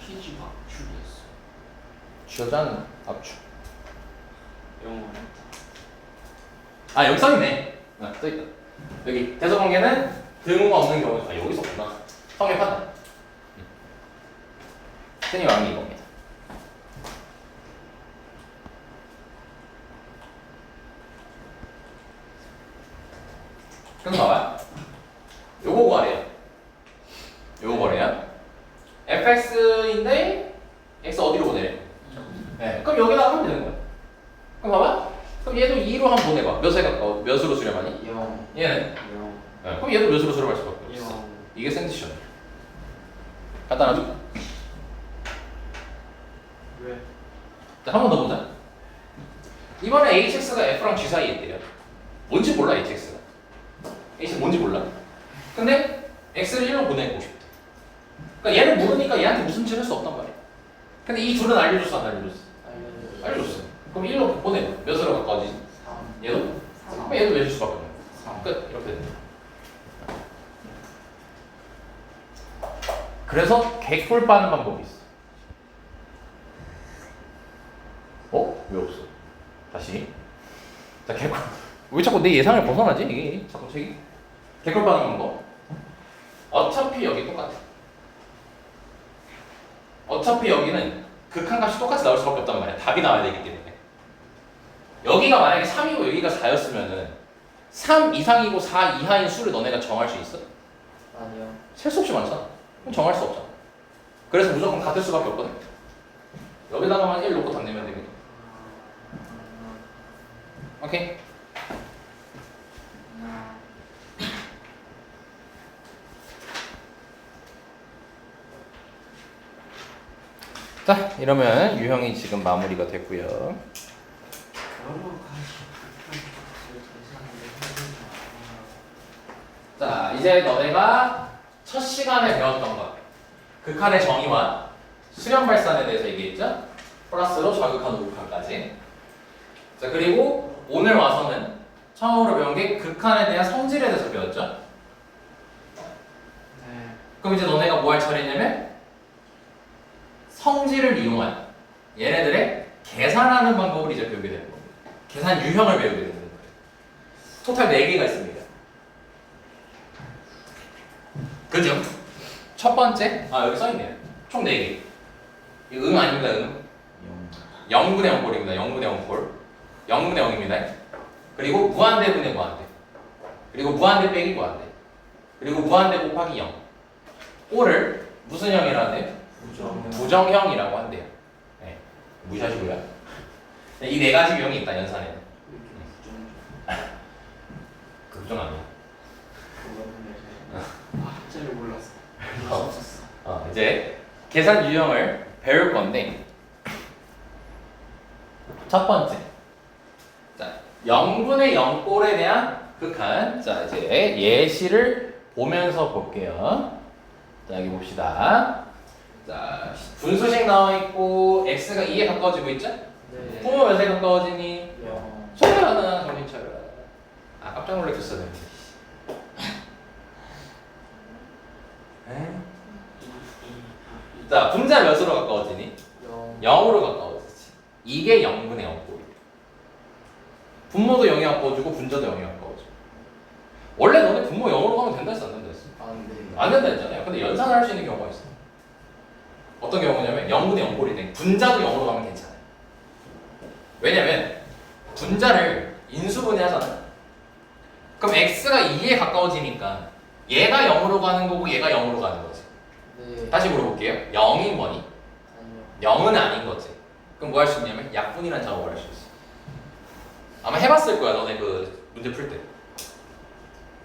퀴즈 맞추겠어. 쥐어짜는 압축. 영어. 아 여기 써 있네. 써 있다. 여기 대소관계는 등호가 없는 경우. 아 여기 있었구나. 성의 판단. 생의 왕이 이겁니다. 그럼 봐봐. 요거 구하래요. 요거 거래야. fx인데 x 어디로 보내? 네. 그럼 여기다 하면 되는 거야. 그럼 봐봐. 그럼 얘도 2로 한번 보내봐. 몇에 가까워? 몇으로 수렴하니? 0. 얘는? 0. 네. 그럼 얘도 몇으로 수렴할 수밖에 없어. 0. 이게 샌드위치야. 간단하죠? 왜? 자, 한 번 더 보자. 이번에 hx가 f랑 g 사이에 있대요. 뭔지 몰라, hx가. hx 뭔지 몰라. 근데 x를 1로 보내고 싶대. 그러니까 얘를 모르니까 얘한테 무슨 짓을 할 수 없단 말이야. 근데 이 둘은 알려줬어, 안 알려줬어? 알려줬어. 그럼 1로 보내. 몇으로 가까워지지? 3. 얘도? 3. 그럼 얘도 몇일 수밖에 없네. 3. 끝. 이렇게 된다. 그래서 개꿀 빠는 방법이 있어. 어? 왜 없어? 다시. 자, 개꿀. 왜 자꾸 내 예상을 벗어나지? 이게 자꾸 책이. 개꿀 빠는 방법. 어차피 여기 똑같아. 어차피 여기는 극한값이 똑같이 나올 수밖에 없단 말이야. 답이 나와야 되기 때문에. 여기가 만약에 3이고 여기가 4였으면은 3 이상이고 4 이하인 수를 너네가 정할 수 있어? 아니요. 셀 수 없이 많잖아. 그럼 정할 수 없잖아. 그래서 무조건 같을 수밖에 없거든. 여기다가만 1 놓고 답 내면 됩니다. 오케이? 자, 이러면 유형이 지금 마무리가 됐고요. 자, 이제 너네가 첫 시간에 배웠던 것, 극한의 정의와 수렴 발산에 대해서 얘기했죠? 플러스로 좌극한 우극한까지. 자, 그리고 오늘 와서는 처음으로 배운 게 극한에 대한 성질에 대해서 배웠죠? 네. 그럼 이제 너네가 뭐 할 차례냐면 성질을 이용한 얘네들의 계산하는 방법을 이제 배우게 되는 겁니다. 계산 유형을 배우게 되는 거예요. 토탈 4개가 있습니다. 그죠? 첫 번째, 여기 써있네요. 총 4개. 이거 아닙니다, 0분의 0꼴입니다. 0분의 0꼴. 0분의 0입니다. 그리고 무한대분의 무한대. 그리고 무한대 빼기 무한대. 그리고 무한대 곱하기 0. 꼴을 무슨 형이라 하네요? 부정형이라고 한대요. 네. 무시하시고요. 이 4가지 유형이 있다, 연산에는. 그 부정 아니야. 한자를 몰랐어. 이제 계산 유형을 배울 건데 첫 번째, 자 0분의 0꼴에 대한 극한. 자 이제 예시를 보면서 볼게요. 자 여기 봅시다. 자 분수식 나와 있고 x가 2에 가까워지고 있죠? 네. 부모 몇에 가까워지니? 0. 소리가 하나 정신 차려. 깜짝 놀랐었어야 되는데. 자, 분자 몇으로 가까워지니? 0. 0으로 가까워지지. 이게 0분의 0꼴. 분모도 0이 가까워지고 분자도 0이 가까워지고. 원래 너네 분모 0으로 가면 된다 했어, 안 된다 했어? 안 돼. 안 된다 했잖아요. 근데 연산을 할 수 있는 경우가 있어. 어떤 경우냐면 0분의 0꼴이 돼. 분자도 0으로 가면 괜찮아요. 왜냐면 분자를 인수분해 하잖아. 그럼 x가 2에 가까워지니까 얘가 0으로 가는 거고 얘가 0으로 가는 거지. 네. 다시 물어볼게요. 0인 거니? 아니요. 0은 아닌 거지. 그럼 뭐 할 수 있냐면 약분이라는 작업을 할 수 있어. 아마 해봤을 거야, 너네 그 문제 풀 때.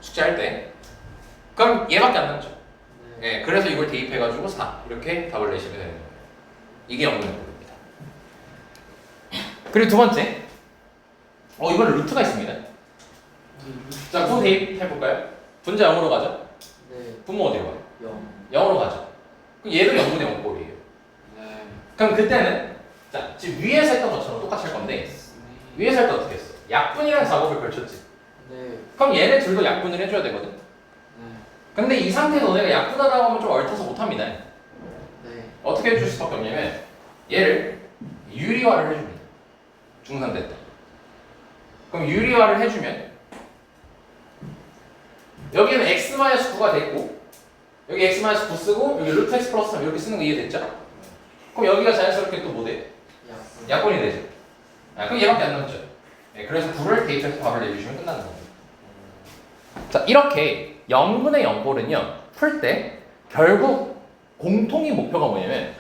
숙제할 때. 그럼 얘밖에 안 남죠. 네. 예, 그래서 이걸 대입해가지고 4 이렇게 답을 내시면 되는 거예요. 이게 0분의 0꼴입니다. 그리고 두 번째. 이번에 루트가 있습니다. 자, 그 대입해볼까요? 분자 0으로 가죠? 네. 분모 어디로 가요? 0. 0으로 가죠. 그럼 얘도 0분의 0꼴이에요. 네. 그럼 그때는 자, 지금 위에서 했던 것처럼 똑같이 할 건데 위에서 할 때 어떻게 했어? 약분이라는 작업을 걸쳤지. 네. 그럼 얘네 둘도 약분을 해줘야 되거든. 네. 근데 이 상태에서 너네가 약분하라고 하면 좀 얼타서 못합니다. 네. 어떻게 해줄 수밖에 없냐면 얘를 유리화를 해줍니다. 중3 때. 그럼 유리화를 해주면 여기는 x-9가 됐고 여기 x-9 쓰고 여기 루트 x 플러스 3 이렇게 쓰는 거 이해됐죠? 그럼 여기가 자연스럽게 또 뭐 돼? 약분. 약분이 되죠. 그럼 얘밖에 안 남죠. 네, 그래서 9를 대입해서 답을 내주시면 끝나는 겁니다. 자, 이렇게 0분의 0꼴은요 풀 때 결국 공통의 목표가 뭐냐면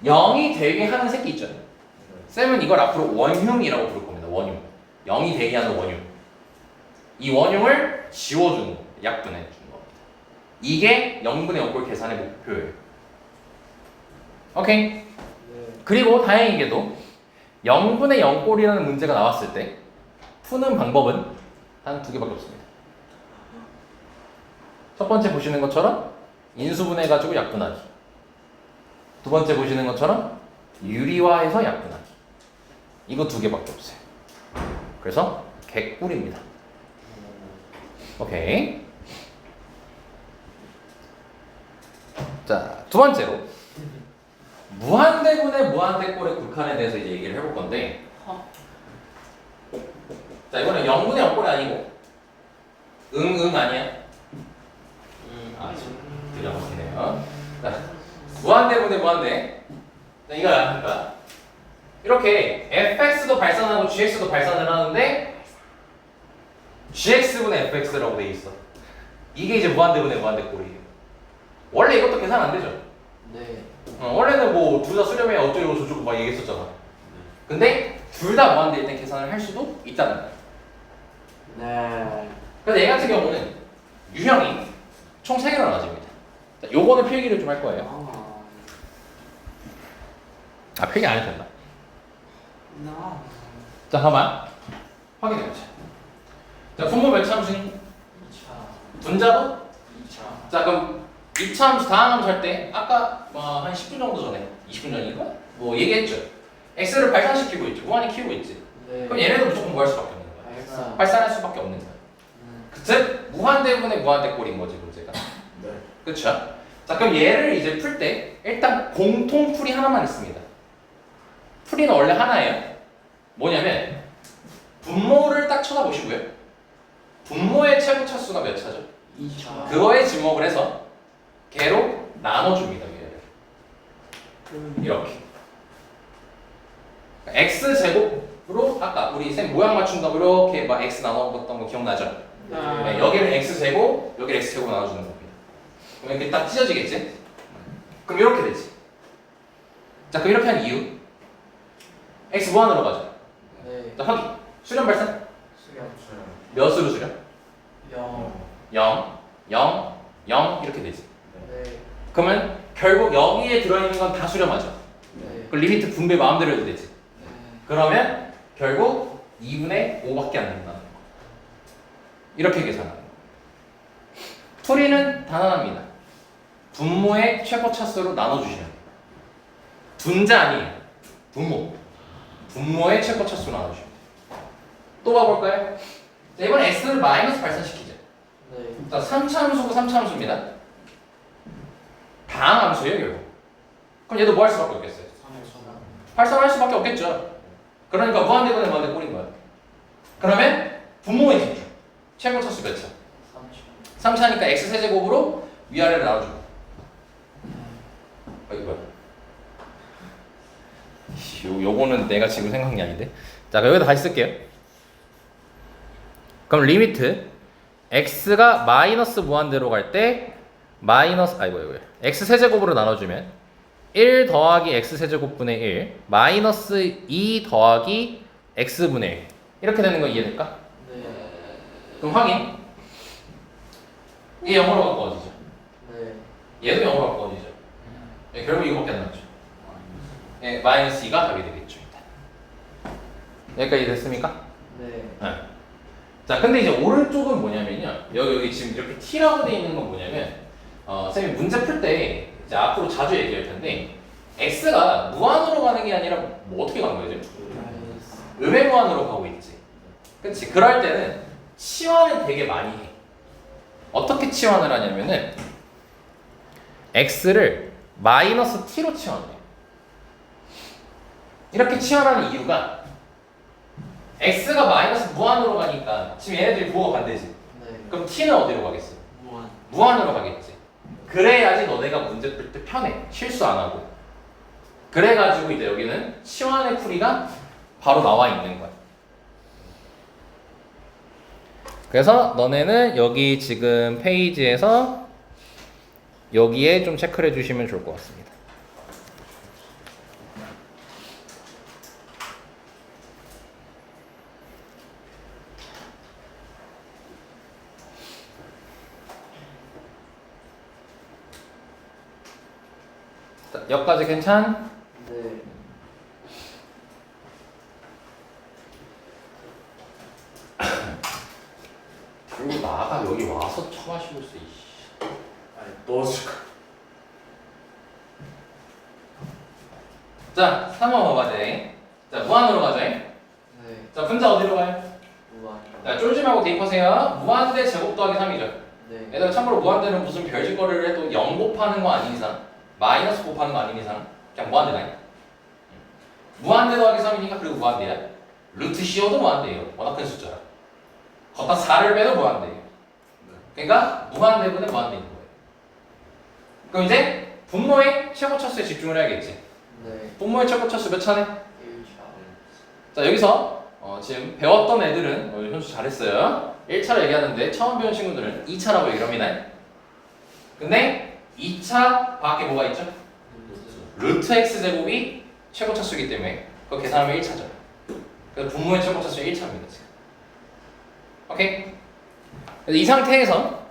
0이 되게 하는 새끼 있죠. 쌤은 이걸 앞으로 원흉이라고 부를 겁니다. 원흉. 0이 되게 하는 원흉. 이 원흉을 지워주는 겁니다. 약분해 주는 겁니다. 이게 0분의 0꼴 계산의 목표예요. 오케이. 네. 그리고 다행히게도 0분의 0꼴이라는 문제가 나왔을 때 푸는 방법은 단 두 개밖에 없습니다. 첫 번째 보시는 것처럼 인수분해가지고 약분하기. 두 번째 보시는 것처럼 유리화해서 약분하기. 이거 두 개밖에 없어요. 그래서 개꿀입니다. 오케이. 자, 두 번째로 무한대분의 무한대꼴의 극한에 대해서 이제 얘기를 해볼 건데, 자, 이거는 0분의 0꼴이 아니고 응 아니야? 아직 들려보시네요. 자, 무한대분의 무한대. 자, 이거야. 그러니까 이렇게 fx도 발산하고 gx도 발산을 하는데 gx분의 fx라고 돼 있어. 이게 이제 무한대분의 무한대꼴이에요. 원래 이것도 계산 안 되죠. 네. 원래는 뭐 둘 다 수렴해 어쩌고 저쩌고 막 얘기했었잖아. 근데 둘 다 무한대일 땐 계산을 할 수도 있다는 거야. 네. 그래서 얘 같은 경우는 유형이 총 3개로 나눠집니다. 자, 요거는 필기를 좀 할 거예요. 필기 안 해도 된다. 나. 자, 잠깐만 확인해보자. 자, 분모 몇 참수니? 2차. 분자도? 2차. 자, 그럼 2차 함수 다항 함수 할 때 아까 한 10분 정도 전에 20분 전인가? 뭐 얘기했죠. x를 발산시키고 있죠. 무한히 키우고 있지. 네. 그럼 얘네도 무조건 뭐 할 수밖에 없는 거야. 발산. 발산할 수밖에 없는 거야. 즉 무한대분의 무한대꼴인 거지 문제가. 네. 그렇죠? 자, 그럼 얘를 이제 풀 때 일단 공통풀이 하나만 있습니다. 풀이는 원래 하나예요. 뭐냐면 분모를 딱 쳐다보시고요. 분모의 최고 차수가 몇 차죠? 2차. 그거에 지목을 해서 개로 나눠줍니다. 얘를. 이렇게. x 제곱으로 아까 우리 쌤 모양 맞춘다고 이렇게 막 x 나눠봤던 거 기억나죠? 네, 여기는 x 제곱, 여기를 x 제곱 나눠주는 겁니다. 그럼 이렇게 딱 찢어지겠지? 그럼 이렇게 되지. 자, 그럼 이렇게 한 이유. x 무한으로 가죠. 네. 자, 확인. 수렴 발산. 수렴. 몇으로 수렴? 0. 0, 0, 0 이렇게 되지. 네. 그러면 결국 여기에 들어있는 건 다 수렴하죠. 네. 그 리미트 분배 마음대로 해도 되지. 네. 그러면 결국 2분의 5밖에 안 된다는 거. 이렇게 계산하는 거. 풀이는 단언합니다. 분모의 최고 차수로 나눠주시면 돼요. 분자 아니에요. 분모. 분모의 최고 차수로 나눠주시면 돼요. 또 봐볼까요? 자, 이번에 x를 마이너스 발산시키죠. 네. 자, 3차 함수고 3차 함수입니다. 다항함수예요 결국. 그럼 얘도 뭐 할 수밖에 없겠어요? 활성화할 수밖에 없겠죠. 그러니까 무한대분의 무한대 꼴인 거야. 그러면 분모의 집중. 최고 차수 몇 차? 3차니까 x 세제곱으로 위아래를 나눠주고. 이거 요거는 내가 지금 생각한 게 아닌데. 자, 여기다 다시 쓸게요. 그럼 리미트 x가 마이너스 무한대로 갈 때 마이너스 x 세제곱으로 나눠주면 1 더하기 x 세제곱분의 1 마이너스 2 더하기 x분의 1 이렇게 되는 거 이해될까? 네. 그럼 확인. 이게 0으로 바꿔지죠. 네. 얘도 0으로 바꿔지죠. 네, 결국 이거밖에 안 남죠. 네, 마이너스 2가 답이 되겠죠. 일단. 여기까지 됐습니까? 네. 네. 자, 근데 이제 오른쪽은 뭐냐면요. 여기 지금 이렇게 T라고 돼 있는 건 뭐냐면, 쌤이 문제 풀 때 이제 앞으로 자주 얘기할 텐데, X가 무한으로 가는 게 아니라 뭐 어떻게 가는 거예요? 음의 무한으로 가고 있지. 그렇지. 그럴 때는 치환을 되게 많이 해. 어떻게 치환을 하냐면은 X를 마이너스 T로 치환을 해. 이렇게 치환하는 이유가 X가 마이너스 무한으로 가니까 지금 얘네들이 부호가 반대지. 네. 그럼 T는 어디로 가겠어? 무한. 무한으로 가겠지. 그래야지 너네가 문제 풀 때 편해. 실수 안 하고. 그래가지고 이제 여기는 치환의 풀이가 바로 나와 있는 거야. 그래서 너네는 여기 지금 페이지에서 여기에 좀 체크를 해주시면 좋을 것 같습니다. 자, 여기까지 괜찮? 네. 그리고 나가 여기 와서 처마시고 있어. 아니 넣어줄까? 자, 3번 봐봐 돼. 자, 무한으로 가자. 네. 자, 분자 어디로 가요? 무한. 자, 쫄지 말고 대입하세요. 무한대 제곱 더하기 3이죠. 네. 얘들아 참고로 무한대는 무슨 별짓거리를 해도 0 곱하는 거 아닌 이상, 마이너스 곱하는 거 아닌 이상 그냥 무한대다. 무한대 더하기 3이니까 그리고 무한대야. 루트 CO도 무한대예요. 워낙 큰 숫자라. 걷다 4를 빼도 무한대예요. 그러니까 무한대분의 무한대인 거예요. 그럼 이제 분모의 최고 차수에 집중을 해야겠지. 네. 분모의 최고 차수 몇 차네? 1차. 자, 여기서 지금 배웠던 애들은 현수 잘했어요. 1차로 얘기하는데 처음 배운 친구들은 2차라고 얘기를 합니다. 근데 2차 밖에 뭐가 있죠? 루트 x 제곱이 최고 차수이기 때문에 그거 계산하면 1차죠. 그래서 분모의 최고 차수는 1차입니다. 지금. 오케이? 그래서 이 상태에서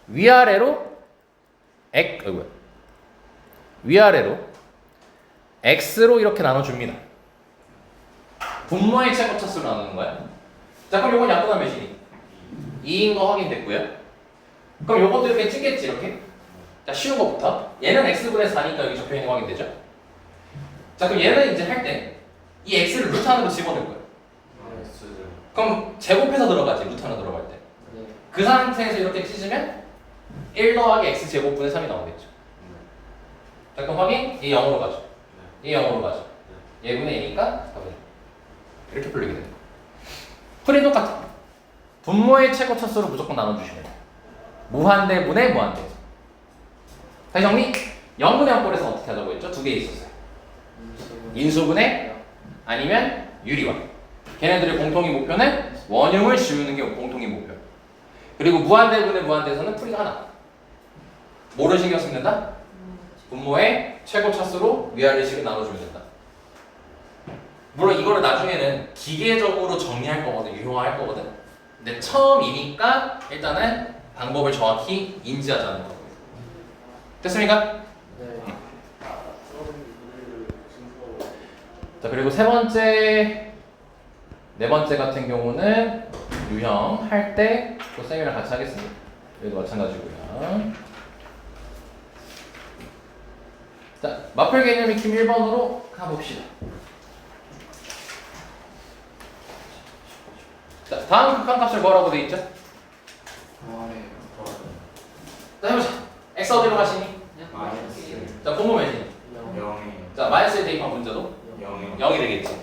위아래로 위아래로 x로 이렇게 나눠줍니다. 분모의 최고 차수로 나누는 거야. 자, 그럼 요건 약분하면 몇이니? 2인 거 확인됐고요. 그럼 요것도 이렇게 찍겠지, 이렇게. 자, 쉬운 것부터. 얘는 x분의 4니까 여기 적혀있는 거 확인되죠? 자, 그럼 얘는 이제 할 때 이 x를 루트 안으로 집어넣을 거예요. 그럼 제곱해서 들어가지, 루트 안으로 들어갈 때. 네. 그 상태에서 이렇게 찢으면 1 더하기 x 제곱분의 3이 나오겠죠. 자, 그럼 확인? 얘 0으로 가죠. 얘 0으로 가죠. 얘분의 a니까 답은 이렇게 풀리게 됩니다. 풀이 똑같아. 분모의 최고 차수로 무조건 나눠주시면 돼요. 무한대분의 무한대. 다시 정리. 0분의 0꼴에서 어떻게 하자고 했죠? 두 개 있었어요. 인수분해 아니면 유리화. 걔네들의 공통의 목표는 원흉을 지우는 게 공통의 목표. 그리고 무한대분의 무한대에서는 풀이가 하나. 뭐를 신경 쓰면 된다? 분모의 최고 차수로 위아래식을 나눠주면 된다. 물론 이거를 나중에는 기계적으로 정리할 거거든, 유형화할 거거든. 근데 처음이니까 일단은 방법을 정확히 인지하자는 거고요. 됐습니까? 네. 자, 그리고 세 번째, 네 번째 같은 경우는 유형 할 때 또 쌤이랑 같이 하겠습니다. 여기도 마찬가지고요. 자, 마플 개념 익힘 1번으로 가봅시다. 자, 다음 극한값을 뭐라고 돼 있죠? 무한이에요. 자, 해보자. x 어디로 가시니? 마이너스. 자, 마이너스 1 대입한 분자도 0이요. 0이 되겠지.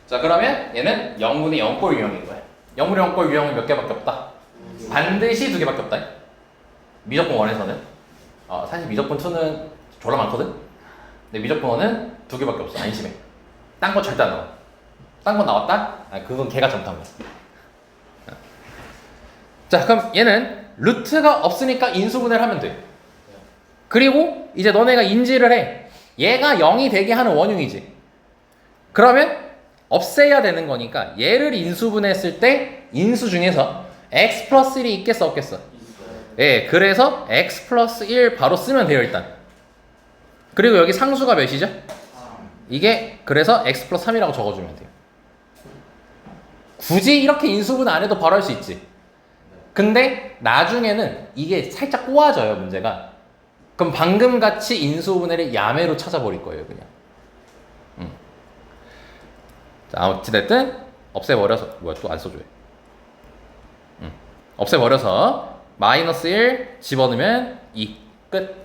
자, 그러면 얘는 0분의 0꼴 유형인 거야. 0분의 0꼴 유형은 몇 개밖에 없다? 반드시 2개밖에 없다. 미적분 1에서는 사실 미적분 2는 졸라 많거든? 근데 미적분 1은 2개밖에 없어. 안심해. 딴 거 절대 안 나와. 딴 거 나왔다? 그건 걔가 잘못한 거야. 자, 그럼 얘는 루트가 없으니까 인수분해를 하면 돼. 그리고 이제 너네가 인지를 해. 얘가 0이 되게 하는 원흉이지. 그러면 없애야 되는 거니까 얘를 인수분해했을 때 인수 중에서 x 플러스 1이 있겠어 없겠어? 예, 그래서 x 플러스 1 바로 쓰면 돼요 일단. 그리고 여기 상수가 몇이죠? 이게 그래서 x 플러스 3이라고 적어주면 돼요. 굳이 이렇게 인수분해 안 해도 바로 할 수 있지. 근데 나중에는 이게 살짝 꼬아져요 문제가. 그럼 방금 같이 인수분해를 야매로 찾아버릴 거예요 그냥. 자, 어찌됐든 없애버려서 뭐야 또 안 써줘요. 없애버려서 마이너스 1 집어넣으면 2 끝.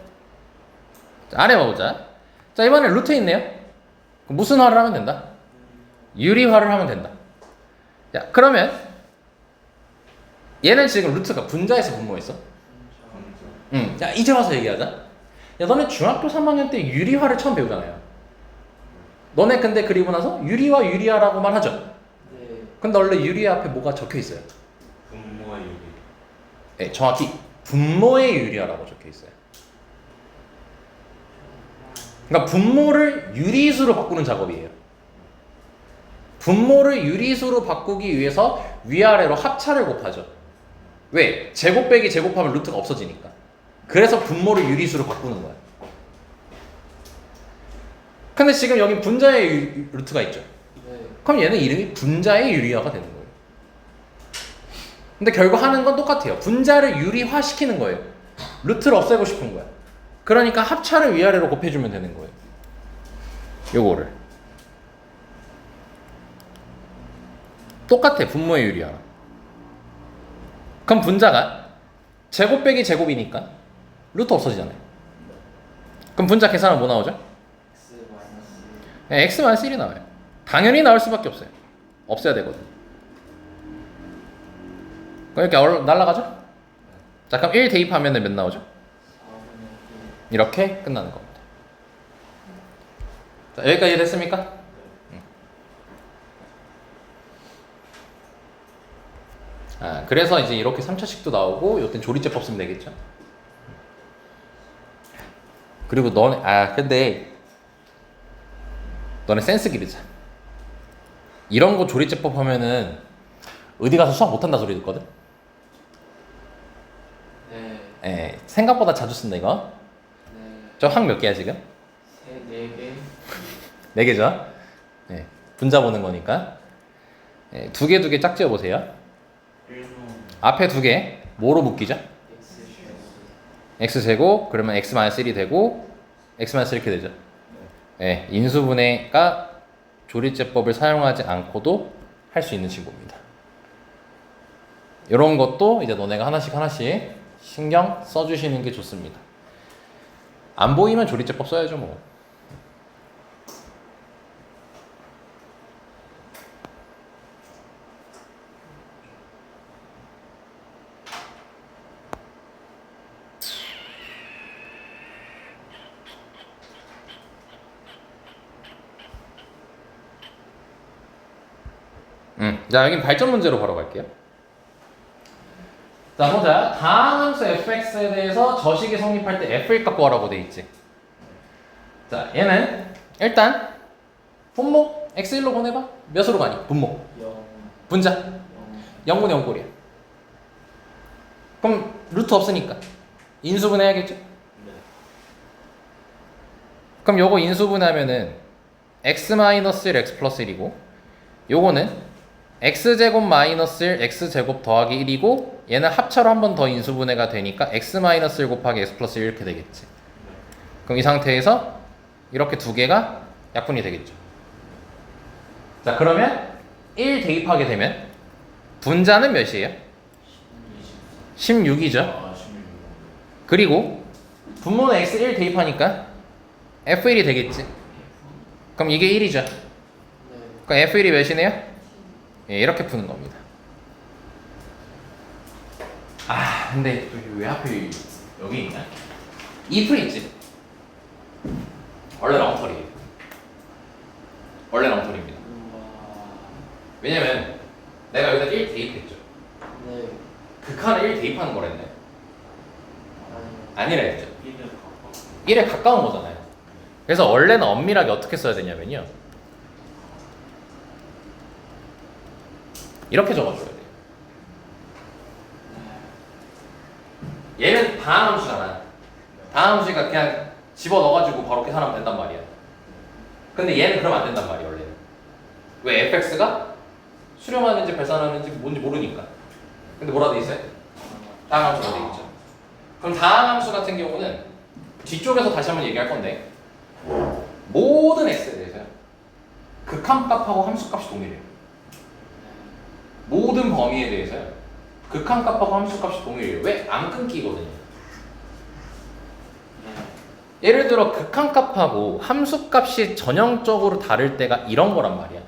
자, 아래 봐보자. 자, 이번에 루트 있네요. 그럼 무슨 화를 하면 된다? 유리화를 하면 된다. 자, 그러면 얘는 지금 루트가 분자에서 분모했어. 자, 이제 와서 얘기하자. 야, 너네 중학교 3학년 때 유리화를 처음 배우잖아요. 너네 근데 그리고 나서 유리화 유리화라고만 하죠. 네. 근데 원래 유리화 앞에 뭐가 적혀 있어요? 분모의 유리. 네, 정확히 분모의 유리화라고 적혀 있어요. 그러니까 분모를 유리수로 바꾸는 작업이에요. 분모를 유리수로 바꾸기 위해서 위아래로 합차를 곱하죠. 왜? 제곱 빼기 제곱하면 루트가 없어지니까. 그래서 분모를 유리수로 바꾸는 거야. 근데 지금 여기 분자의 루트가 있죠. 네. 그럼 얘는 이름이 분자의 유리화가 되는 거예요. 근데 결국 하는 건 똑같아요. 분자를 유리화 시키는 거예요. 루트를 없애고 싶은 거야. 그러니까 합차를 위아래로 곱해주면 되는 거예요. 요거를. 똑같아. 분모의 유리화. 그럼 분자가 제곱 빼기 제곱이니까 루트 없어지잖아요. 그럼 분자 계산은 뭐 나오죠? x 마이너스 네, x-1이 나와요. 당연히 나올 수밖에 없어요. 없애야 되거든. 그럼 이렇게 날라가죠? 자, 그럼 1 대입하면 몇 나오죠? 4분의 이렇게 끝나는 겁니다. 자, 여기까지 됐습니까? 그래서 이제 이렇게 3차식도 나오고 이땐 조리제법 쓰면 되겠죠? 그리고 너네 근데 너네 센스 기르자. 이런 거 조리제법 하면은 어디 가서 수학 못한다 소리 듣거든? 네. 예, 생각보다 자주 쓴다 이거. 네. 저 항 몇 개야 지금? 4개. 4개죠? 네, 분자 보는 거니까. 네, 두 개 짝지어 보세요. 1분. 앞에 2개 뭐로 묶이죠? x제곱 그러면 x-1이 되고 x-1 이렇게 되죠. 네, 인수분해가 조리제법을 사용하지 않고도 할 수 있는 친구입니다. 이런 것도 이제 너네가 하나씩 신경 써주시는 게 좋습니다. 안 보이면 조리제법 써야죠 뭐. 자, 여긴 발전 문제로 바로 갈게요. 자, 보자. 다항함수 fx에 대해서 저식이 성립할 때 f를 갖고 와라고 돼 있지. 자, 얘는 일단 분모 x1로 보내봐. 몇으로 가니? 분모. 0. 분자. 0. 0분의 0꼴이야. 그럼 루트 없으니까 인수분해야겠죠? 네. 그럼 요거 인수분해하면은 x-1 x 플러스 1이고 요거는 x제곱 마이너스 1 x제곱 더하기 1이고 얘는 합차로 한 번 더 인수분해가 되니까 x-1 곱하기 x 플러스 1 이렇게 되겠지. 그럼 이 상태에서 이렇게 두 개가 약분이 되겠죠. 자, 그러면 1 대입하게 되면 분자는 몇이에요? 16이죠. 16. 그리고 분모는 x1 대입하니까 f1이 되겠지. 그럼 이게 1이죠. 네. 그럼 F1이 몇이네요? 예, 이렇게 푸는 겁니다. 아, 근데 왜 하필 여기 있냐? 이 풀 있지? 원래 엉터리예요. 원래 엉터리입니다. 왜냐면 내가 여기다 1 대입했죠. 네. 극한을 1 대입하는 거랬네. 아니라 했죠. 1을 갖고 1에 가까운 거잖아요. 그래서 원래는 엄밀하게 어떻게 써야 되냐면요. 이렇게 적어줘야 돼요. 얘는 다항함수잖아. 다항함수니까 그냥 집어넣어가지고 바로 계산하면 된단 말이야. 근데 얘는 그러면 안 된단 말이야 원래는. 왜? fx가 수렴하는지 발산하는지 뭔지 모르니까. 근데 뭐라 돼 있어요? 다항함수가 돼 있죠. 그럼 다항함수 같은 경우는 뒤쪽에서 다시 한번 얘기할 건데 모든 x에 대해서요. 극한값하고 함수값이 동일해요. 모든 범위에 대해서요. 극한값하고 함수값이 동일해요. 왜? 안 끊기거든요. 예를 들어 극한값하고 함수값이 전형적으로 다를 때가 이런 거란 말이야.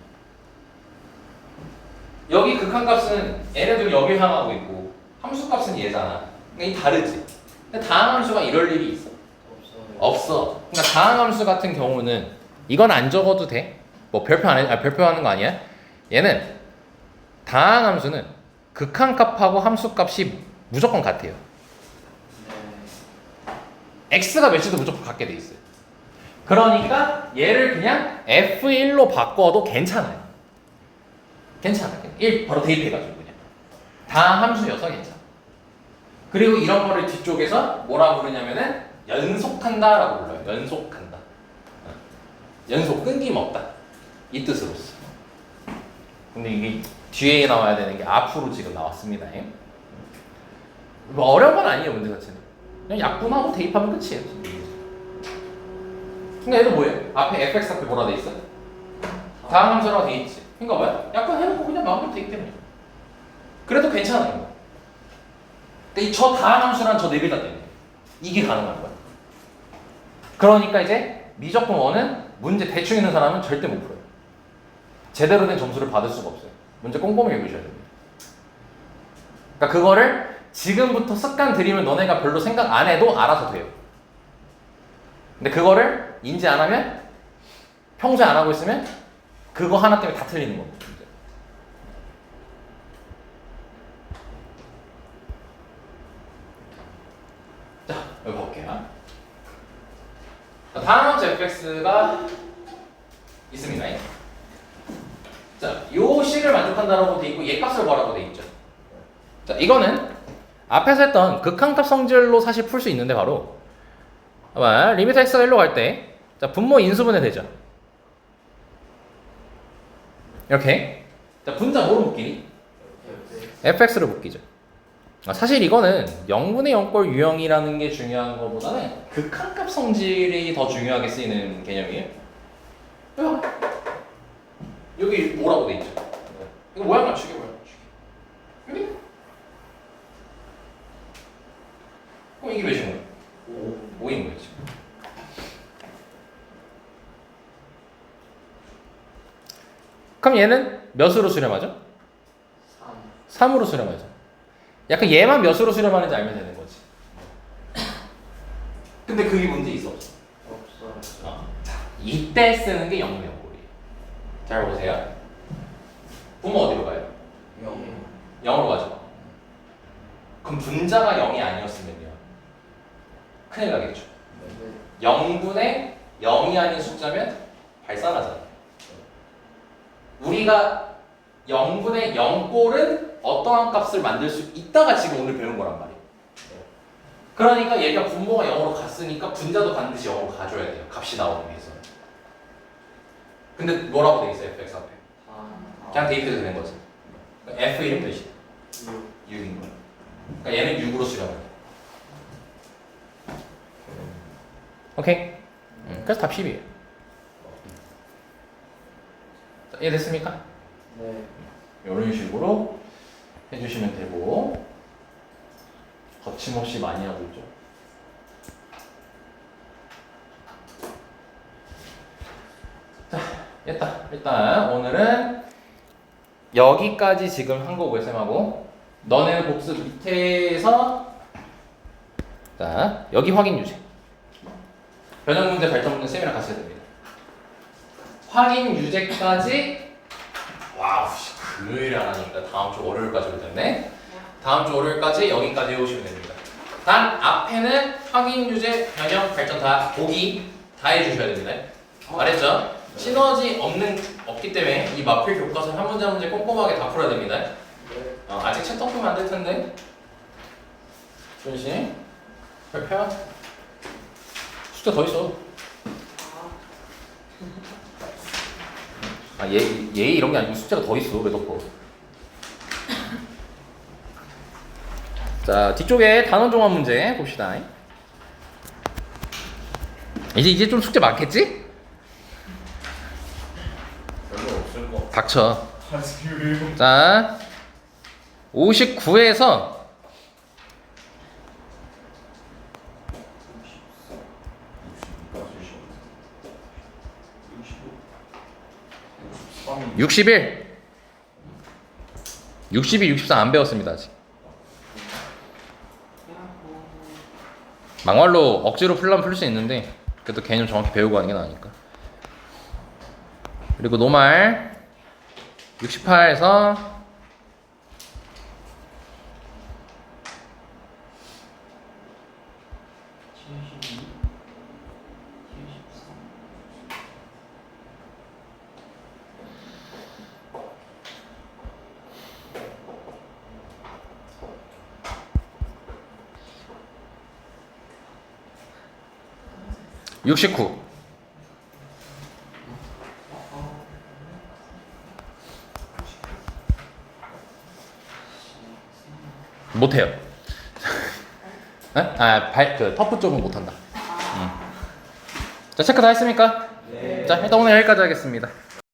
여기 극한값은 얘네들 여길 향하고 있고 함수값은 얘잖아. 그러니까 이 다르지. 근데 다항함수가 이럴 일이 있어? 없어요. 없어. 그러니까 다항함수 같은 경우는 이건 안 적어도 돼. 뭐 별표하는 거 아니야? 얘는 다항함수는 극한값하고 함수값이 무조건 같아요. 네. x가 몇이도 무조건 같게 돼 있어요. 그러니까 얘를 그냥 f1로 바꿔도 괜찮아요. 괜찮아요. 1 바로 대입해가지고 그냥 다함수여서 괜찮아. 그리고 이런 거를 뒤쪽에서 뭐라 부르냐면은 연속한다라고 불러요. 연속한다. 연속 끊김없다. 이 뜻으로 써. 근데 이게 뒤에 나와야 되는 게 앞으로 지금 나왔습니다. 뭐 어려운 건 아니에요. 문제 자체는 그냥 약분하고 대입하면 끝이에요. 그러니까 얘도 뭐예요? 앞에 fx 앞에 뭐라 돼 있어? 다항함수라고 돼 있지. 그러니까 뭐야? 약분해놓고 그냥 마음대로 대입되면 돼요. 그래도 괜찮아요. 근데 저 다항함수란 저 네 글자 때문에 이게 가능한 거야. 그러니까 이제 미적분 1은 문제 대충 있는 사람은 절대 못 풀어요. 제대로 된 점수를 받을 수가 없어요. 문제 꼼꼼히 읽으셔야 됩니다. 그러니까 그거를 지금부터 습관 들이면 너네가 별로 생각 안 해도 알아서 돼요. 근데 그거를 인지 안 하면 평소에 안 하고 있으면 그거 하나 때문에 다 틀리는 겁니다. 자, 여기 볼게요. 다항함수 fx가 있습니다. 자, 요 식을 만족한다라고 돼 있고 얘 값을 뭐라고 돼 있죠. 자, 이거는 앞에서 했던 극한값 성질로 사실 풀 수 있는데 바로 아마 리미트 x가 1로 갈 때 자, 분모 인수분해 되죠. 이렇게 자, 분자 뭐로 묶이니? fx로 묶이죠. 사실 이거는 0분의 0꼴 유형이라는 게 중요한 것보다는 극한값 성질이 더 중요하게 쓰이는 개념이에요. 여기 뭐라고 돼 있죠? 이거 모양 맞추기, 모양 맞추기. 여기? 그럼 이게 몇인 거야? 5인 거지. 그럼 얘는 몇으로 수렴하죠? 3. 3으로 수렴하죠. 약간 얘만 몇으로 수렴하는지 알면 되는 거지. 근데 그게 문제 있어 없어? 없어요. 자, 이때 쓰는 게 0분의 0꼴이에요. 잘 보세요. 분모 어디로 가요? 0으로 가죠. 그럼 분자가 0이 아니었으면요. 큰일 나겠죠. 네. 0분의 0이 아닌 숫자면 발산하잖아요. 우리가 0분의 0꼴은 어떠한 값을 만들 수 있다가 지금 오늘 배운 거란 말이에요. 그러니까 얘가 분모가 0으로 갔으니까 분자도 반드시 0으로 가줘야 돼요. 값이 나오기 위해서. 근데 뭐라고 돼 있어요? fx 앞에. 그냥 대입해도 되는 거지. 그러니까 f1은 몇이야? 6인 거야. 그러니까 얘는 6으로 수렴해. 오케이? 그래서 답 10이에요. 자, 이해됐습니까? 네. 이런 식으로 해주시면 되고 거침없이 많이 하고 있죠. 자, 됐다. 일단 오늘은 여기까지 지금 한 거고요, 쌤하고. 너네 복습 밑에서 자, 여기 확인 유제. 변형 문제, 발전 문제 쌤이랑 같이 해야 됩니다. 확인 유제까지 와우, 금요일에 안 하니까 다음 주 월요일까지 됐네. 다음 주 월요일까지 여기까지 해오시면 됩니다. 단 앞에는 확인 유제, 변형, 발전 다 보기 다 해주셔야 됩니다. 말했죠? 시너지 없기 때문에 이 마필 교과서 한 문제 한 문제 꼼꼼하게 다 풀어야 됩니다. 네. 아직 챕터 풀면 안 될 텐데. 준씨, 펼펴. 숫자 더 있어. 예의 이런 게 아니고 숫자가 더 있어. 왜 덮어? 자, 뒤쪽에 단원 종합 문제 봅시다. 이제 좀 숙제 많겠지? 별로 없을 거. 닥쳐. 하지. 자, 59에서 61, 62, 64 안 배웠습니다 아직. 막말로 억지로 풀려면 풀 수 있는데 그래도 개념 정확히 배우고 하는 게 나으니까. 그리고 노말 68에서 69. 못해요. 그 터프 쪽은 못한다. 자, 체크 다 했습니까? 네. 자, 일단 오늘 여기까지 하겠습니다.